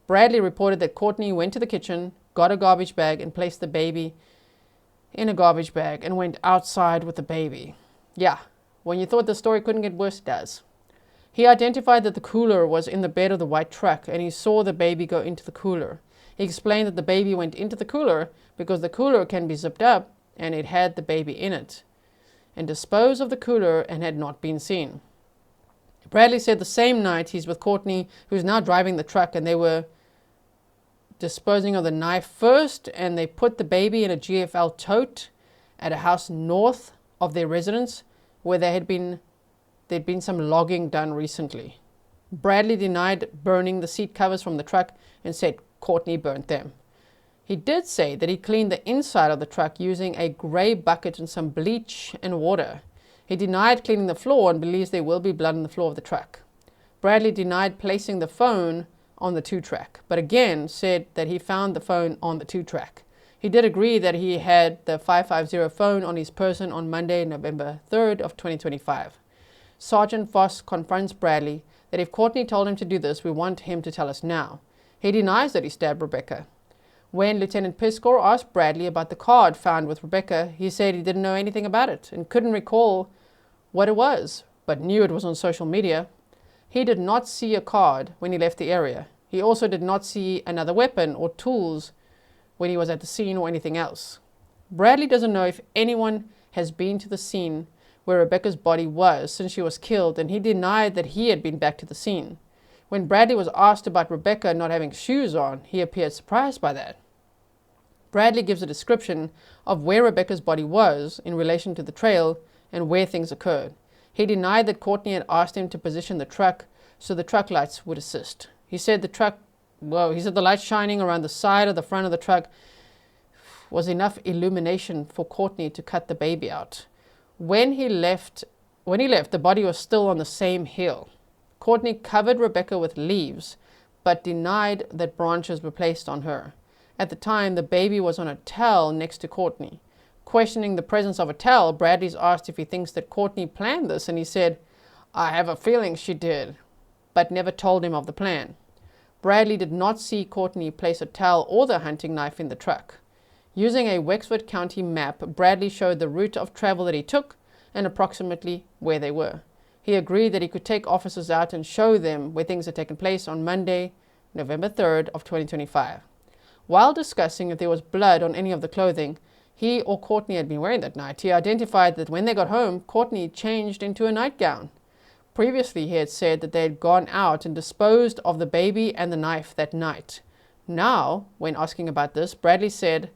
Bradley reported that Cortney went to the kitchen, got a garbage bag and placed the baby in a garbage bag and went outside with the baby. Yeah, when you thought the story couldn't get worse, it does. He identified that the cooler was in the bed of the white truck and he saw the baby go into the cooler. He explained that the baby went into the cooler because the cooler can be zipped up and it had the baby in it, and disposed of the cooler and had not been seen. Bradly said the same night he's with Cortney, who's now driving the truck, and they were disposing of the knife first, and they put the baby in a GFL tote at a house north of their residence where there'd been some logging done recently. Bradly denied burning the seat covers from the truck and said Cortney burnt them. He did say that he cleaned the inside of the truck using a grey bucket and some bleach and water. He denied cleaning the floor and believes there will be blood on the floor of the truck. Bradly denied placing the phone on the 2-track, but again said that he found the phone on the 2-track. He did agree that he had the 550 phone on his person on Monday, November 3rd of 2025. Sergeant Voss confronts Bradly that if Cortney told him to do this, we want him to tell us now. He denies that he stabbed Rebecca. When Lieutenant Piscor asked Bradly about the card found with Rebecca, he said he didn't know anything about it and couldn't recall what it was, but knew it was on social media. He did not see a card when he left the area. He also did not see another weapon or tools when he was at the scene or anything else. Bradly doesn't know if anyone has been to the scene where Rebecca's body was since she was killed, and he denied that he had been back to the scene. When Bradly was asked about Rebecca not having shoes on, he appeared surprised by that. Bradly gives a description of where Rebecca's body was in relation to the trail and where things occurred. He denied that Cortney had asked him to position the truck so the truck lights would assist. He said the light shining around the side of the front of the truck was enough illumination for Cortney to cut the baby out. When he left, the body was still on the same hill. Cortney covered Rebecca with leaves, but denied that branches were placed on her. At the time, the baby was on a towel next to Cortney. Questioning the presence of a towel, Bradley's asked if he thinks that Cortney planned this, and he said, "I have a feeling she did," but never told him of the plan. Bradly did not see Cortney place a towel or the hunting knife in the truck. Using a Wexford County map, Bradley showed the route of travel that he took and approximately where they were. He agreed that he could take officers out and show them where things had taken place on Monday, November 3rd of 2025. While discussing if there was blood on any of the clothing he or Cortney had been wearing that night, he identified that when they got home, Cortney changed into a nightgown. Previously, he had said that they had gone out and disposed of the baby and the knife that night. Now, when asking about this, Bradly said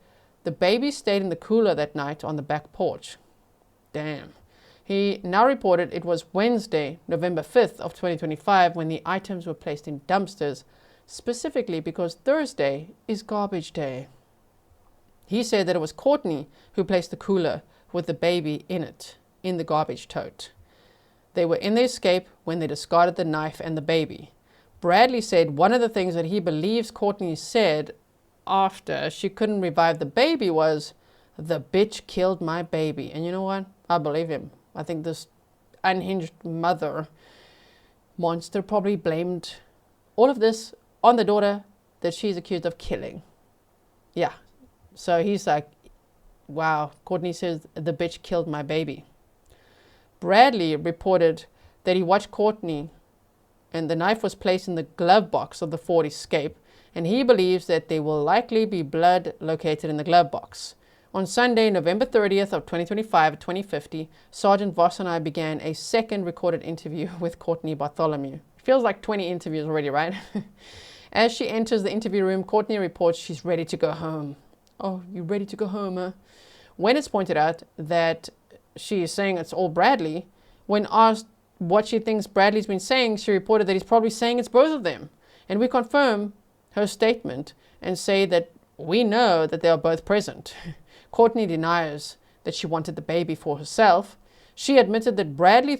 the baby stayed in the cooler that night on the back porch. Damn. He now reported it was Wednesday, November 5th of 2025 when the items were placed in dumpsters, specifically because Thursday is garbage day. He said that it was Cortney who placed the cooler with the baby in it, in the garbage tote. They were in the escape when they discarded the knife and the baby. Bradly said one of the things that he believes Cortney said after she couldn't revive the baby was, "The bitch killed my baby." And you know what? I believe him. I think this unhinged mother monster probably blamed all of this on the daughter that she's accused of killing. Yeah. So he's like, wow, Cortney says the bitch killed my baby. Bradly reported that he watched Cortney and the knife was placed in the glove box of the Ford Escape, and he believes that there will likely be blood located in the glove box. On Sunday, November 30th of 2025 at 2050, Sergeant Voss and I began a second recorded interview with Cortney Bartholomew. It feels like 20 interviews already, right? As she enters the interview room, Cortney reports she's ready to go home. "Oh, you ready to go home, huh?" When it's pointed out that she is saying it's all Bradly, when asked what she thinks Bradly's been saying, she reported that he's probably saying it's both of them. And we confirm her statement and say that we know that they are both present. Cortney denies that she wanted the baby for herself. She admitted that Bradly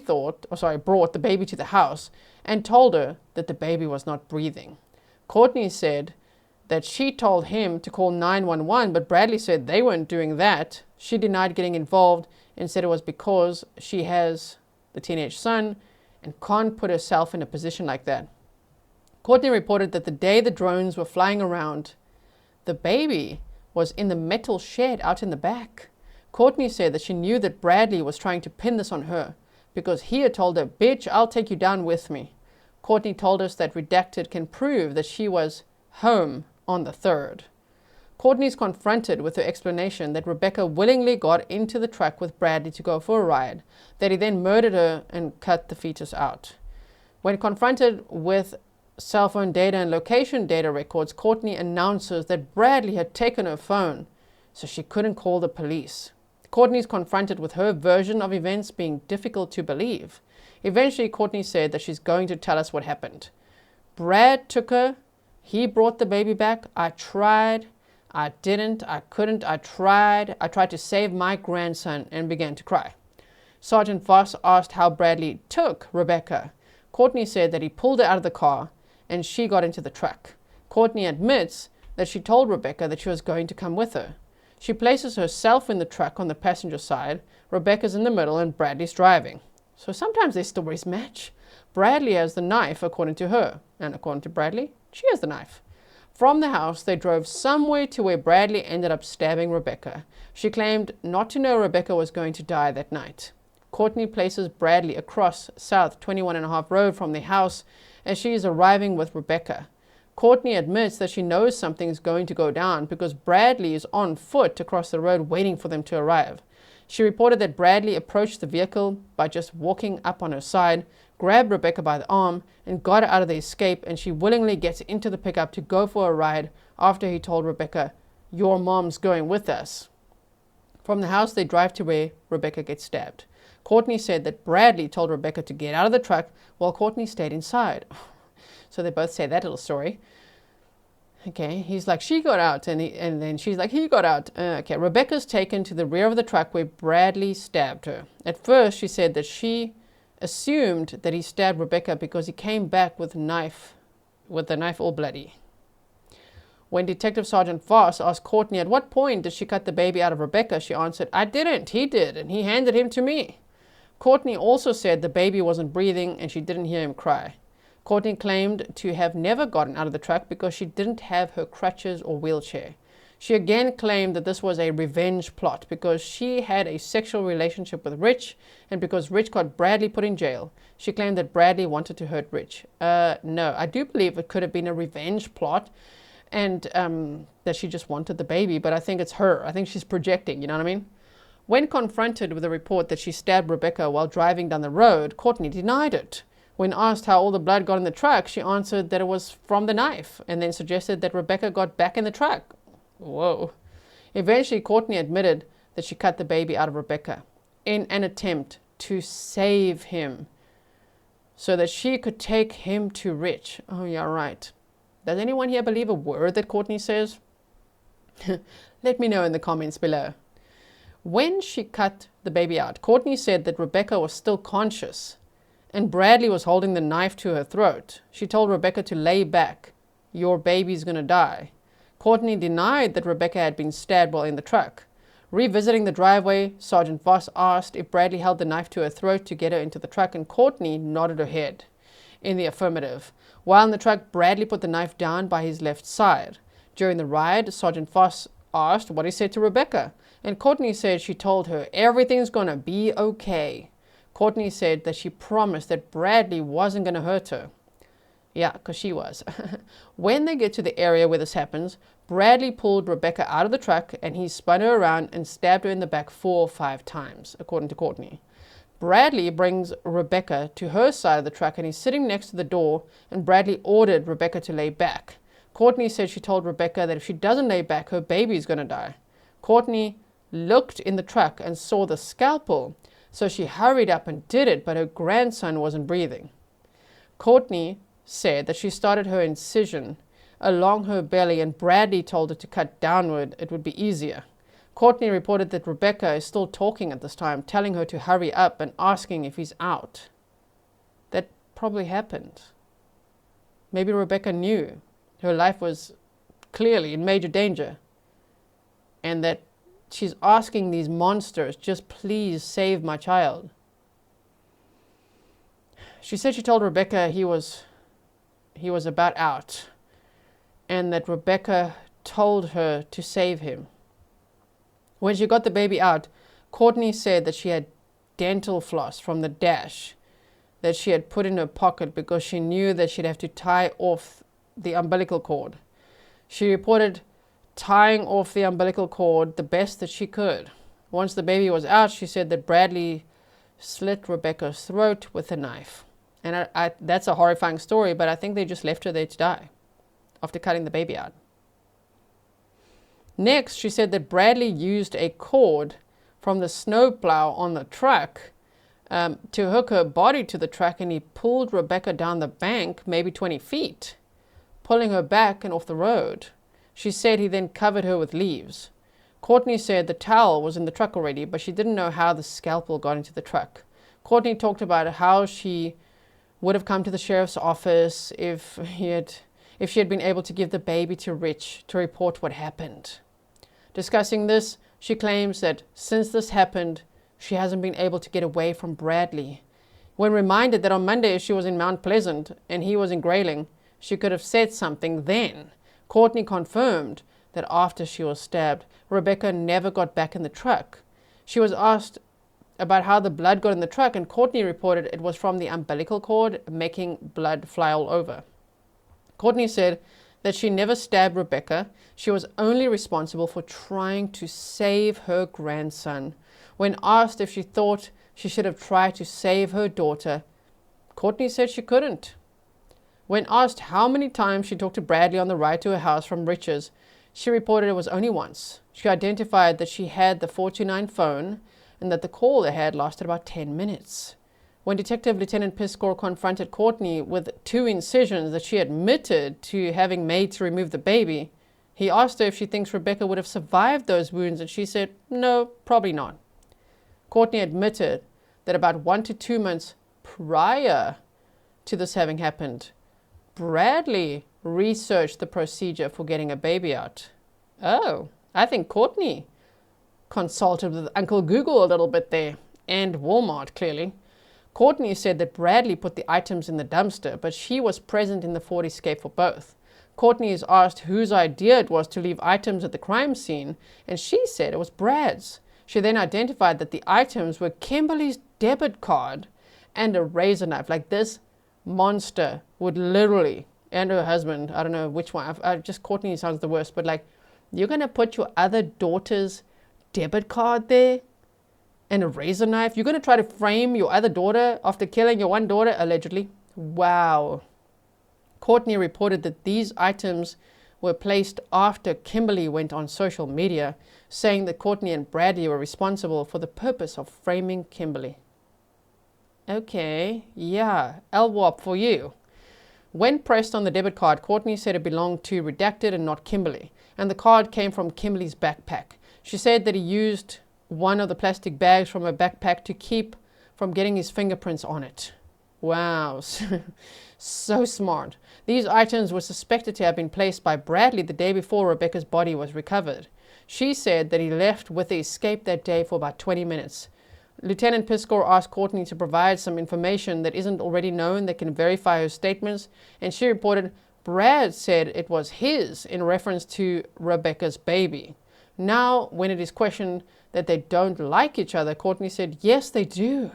brought the baby to the house and told her that the baby was not breathing. Cortney said that she told him to call 911, but Bradly said they weren't doing that. She denied getting involved and said it was because she has the teenage son and can't put herself in a position like that. Cortney reported that the day the drones were flying around, The baby was in the metal shed out in the back. Cortney said that she knew that Bradly was trying to pin this on her because he had told her, "Bitch, I'll take you down with me." Cortney told us that Redacted can prove that she was home on the 3rd. Cortney is confronted with her explanation that Rebecca willingly got into the truck with Bradly to go for a ride, that he then murdered her and cut the fetus out. When confronted with cell phone data and location data records, Cortney announces that Bradly had taken her phone, so she couldn't call the police. Cortney is confronted with her version of events being difficult to believe. Eventually, Cortney said that she's going to tell us what happened. Brad took her. He brought the baby back. I tried. I didn't. I couldn't. I tried. I tried to save my grandson and began to cry. Sergeant Voss asked how Bradly took Rebecca. Cortney said that he pulled her out of the car and she got into the truck. Cortney admits that she told Rebecca that she was going to come with her. She places herself in the truck on the passenger side. Rebecca's in the middle and Bradley's driving. So sometimes their stories match. Bradly has the knife, according to her. And according to Bradly, she has the knife. From the house, they drove somewhere to where Bradly ended up stabbing Rebecca. She claimed not to know Rebecca was going to die that night. Cortney places Bradly across South 21.5 Road from their house as she is arriving with Rebecca. Cortney admits that she knows something's going to go down because Bradly is on foot across the road waiting for them to arrive. She reported that Bradly approached the vehicle by just walking up on her side, grabbed Rebecca by the arm, and got her out of the escape, and she willingly gets into the pickup to go for a ride after he told Rebecca, "Your mom's going with us." From the house, they drive to where Rebecca gets stabbed. Cortney said that Bradly told Rebecca to get out of the truck while Cortney stayed inside. So they both say that little story. Okay, he's like, she got out, and then she's like, he got out. Okay, Rebecca's taken to the rear of the truck where Bradly stabbed her. At first, she said that she assumed that he stabbed Rebecca because he came back with the knife all bloody. When Detective Sergeant Voss asked Cortney at what point did she cut the baby out of Rebecca, she answered, "I didn't, he did, and he handed him to me." Cortney also said the baby wasn't breathing and she didn't hear him cry. Cortney claimed to have never gotten out of the truck because she didn't have her crutches or wheelchair. She again claimed that this was a revenge plot because she had a sexual relationship with Rich and because Rich got Bradly put in jail. She claimed that Bradly wanted to hurt Rich. No, I do believe it could have been a revenge plot and that she just wanted the baby, but I think it's her. I think she's projecting, you know what I mean? When confronted with a report that she stabbed Rebecca while driving down the road, Cortney denied it. When asked how all the blood got in the truck, she answered that it was from the knife and then suggested that Rebecca got back in the truck. Whoa. Eventually, Cortney admitted that she cut the baby out of Rebecca in an attempt to save him so that she could take him to Rich. Oh, yeah, right. Does anyone here believe a word that Cortney says? Let me know in the comments below. When she cut the baby out, Cortney said that Rebecca was still conscious and Bradly was holding the knife to her throat. She told Rebecca to lay back. "Your baby's gonna die." Cortney denied that Rebecca had been stabbed while in the truck. Revisiting the driveway, Sergeant Voss asked if Bradly held the knife to her throat to get her into the truck, and Cortney nodded her head in the affirmative. While in the truck, Bradly put the knife down by his left side. During the ride, Sergeant Voss asked what he said to Rebecca, and Cortney said she told her everything's gonna be okay. Cortney said that she promised that Bradly wasn't going to hurt her. Yeah, because she was. When they get to the area where this happens, Bradly pulled Rebecca out of the truck and he spun her around and stabbed her in the back 4 or 5 times, according to Cortney. Bradly brings Rebecca to her side of the truck and he's sitting next to the door, and Bradly ordered Rebecca to lay back. Cortney said she told Rebecca that if she doesn't lay back, her baby's going to die. Cortney looked in the truck and saw the scalpel, so she hurried up and did it, but her grandson wasn't breathing. Cortney said that she started her incision along her belly and Bradly told her to cut downward. It would be easier. Cortney reported that Rebecca is still talking at this time, telling her to hurry up and asking if he's out. That probably happened. Maybe Rebecca knew her life was clearly in major danger and that she's asking these monsters, just please save my child. She said she told Rebecca he was about out and that Rebecca told her to save him. When she got the baby out, Cortney said that she had dental floss from the dash that she had put in her pocket because she knew that she'd have to tie off the umbilical cord. She reported tying off the umbilical cord the best that she could. Once the baby was out, she said that Bradly slit Rebecca's throat with a knife. And that's a horrifying story, but I think they just left her there to die after cutting the baby out. Next, she said that Bradly used a cord from the snowplow on the truck to hook her body to the truck, and he pulled Rebecca down the bank, maybe 20 feet, pulling her back and off the road. She said he then covered her with leaves. Cortney said the towel was in the truck already, but she didn't know how the scalpel got into the truck. Cortney talked about how she would have come to the sheriff's office if she had been able to give the baby to Rich to report what happened. Discussing this, she claims that since this happened, she hasn't been able to get away from Bradly. When reminded that on Monday she was in Mount Pleasant and he was in Grayling, she could have said something then. Cortney confirmed that after she was stabbed, Rebecca never got back in the truck. She was asked about how the blood got in the truck, and Cortney reported it was from the umbilical cord, making blood fly all over. Cortney said that she never stabbed Rebecca. She was only responsible for trying to save her grandson. When asked if she thought she should have tried to save her daughter, Cortney said she couldn't. When asked how many times she talked to Bradly on the ride to her house from Rich's, she reported it was only once. She identified that she had the 429 phone and that the call they had lasted about 10 minutes. When Detective Lieutenant Piscore confronted Cortney with 2 incisions that she admitted to having made to remove the baby, he asked her if she thinks Rebecca would have survived those wounds, and she said, no, probably not. Cortney admitted that about 1 to 2 months prior to this having happened, Bradly researched the procedure for getting a baby out. Oh, I think Cortney consulted with Uncle Google a little bit there, and Walmart, clearly. Cortney said that Bradly put the items in the dumpster, but she was present in the Ford escape for both. Cortney is asked whose idea it was to leave items at the crime scene, and she said it was Brad's. She then identified that the items were Kimberly's debit card and a razor knife. Like, this monster would literally, and her husband, I don't know which one, just Cortney sounds the worst, but like, you're going to put your other daughter's debit card there and a razor knife? You're going to try to frame your other daughter after killing your one daughter, allegedly? Wow. Cortney reported that these items were placed after Kimberly went on social media, saying that Cortney and Bradly were responsible for the purpose of framing Kimberly. Okay, yeah, LWAP for you. When pressed on the debit card, Cortney said it belonged to Redacted and not Kimberly, and the card came from Kimberly's backpack. She said that he used one of the plastic bags from her backpack to keep from getting his fingerprints on it. Wow, so smart. These items were suspected to have been placed by Bradly the day before Rebecca's body was recovered. She said that he left with the escape that day for about 20 minutes. Lieutenant Piscore asked Cortney to provide some information that isn't already known that can verify her statements, and she reported Brad said it was his in reference to Rebecca's baby. Now, when it is questioned that they don't like each other, Cortney said, yes, they do.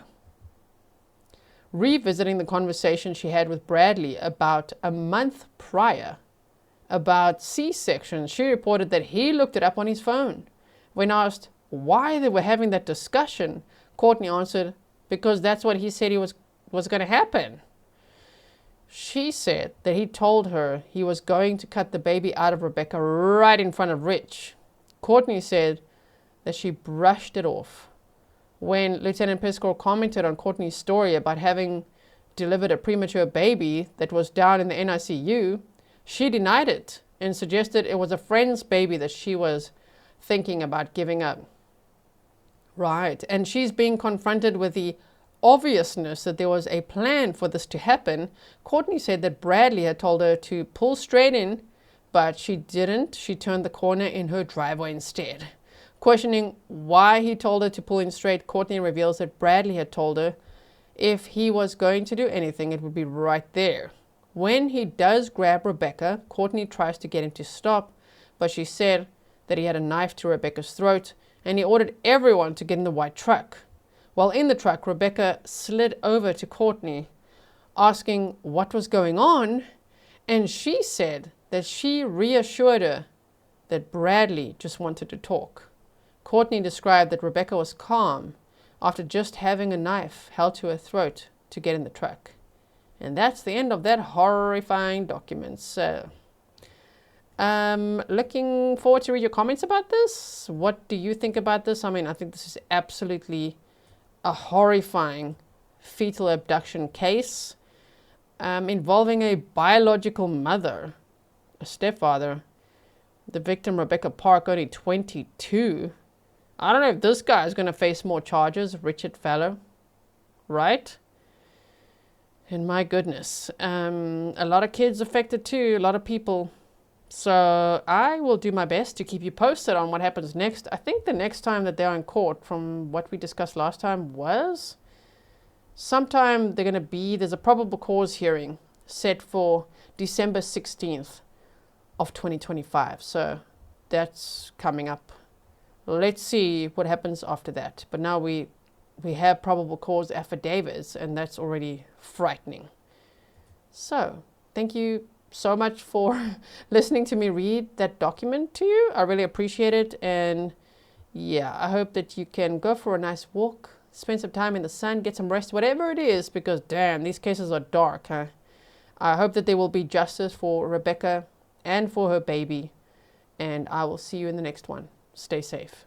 Revisiting the conversation she had with Bradly about a month prior about C-sections, she reported that he looked it up on his phone. When asked why they were having that discussion, Cortney answered, because that's what he said was going to happen. She said that he told her he was going to cut the baby out of Rebecca right in front of Rich. Cortney said that she brushed it off. When Lieutenant Piscore commented on Cortney's story about having delivered a premature baby that was down in the NICU, she denied it and suggested it was a friend's baby that she was thinking about giving up. Right, and she's being confronted with the obviousness that there was a plan for this to happen. Cortney said that Bradly had told her to pull straight in, but she didn't. She turned the corner in her driveway instead. Questioning why he told her to pull in straight, Cortney reveals that Bradly had told her if he was going to do anything, it would be right there. When he does grab Rebecca, Cortney tries to get him to stop, but she said that he had a knife to Rebecca's throat and he ordered everyone to get in the white truck. While in the truck, Rebecca slid over to Cortney, asking what was going on, and she said that she reassured her that Bradley just wanted to talk. Cortney described that Rebecca was calm after just having a knife held to her throat to get in the truck. And that's the end of that horrifying document. So, looking forward to read your comments about this. What do you think about this? I mean, I think this is absolutely a horrifying fetal abduction case involving a biological mother, a stepfather. The victim, Rebecca Park, only 22. I don't know if this guy is going to face more charges, Richard Feller, right? And my goodness, a lot of kids affected too, a lot of people. So I will do my best to keep you posted on what happens next. I think the next time that they're in court, from what we discussed last time, was sometime there's a probable cause hearing set for December 16th of 2025. So that's coming up. Let's see what happens after that. But now we have probable cause affidavits, and that's already frightening. So thank you so much for listening to me read that document to you. I really appreciate it. And yeah, I hope that you can go for a nice walk, spend some time in the sun, get some rest, whatever it is, because damn, these cases are dark, huh? I hope that there will be justice for Rebecca and for her baby. And I will see you in the next one. Stay safe.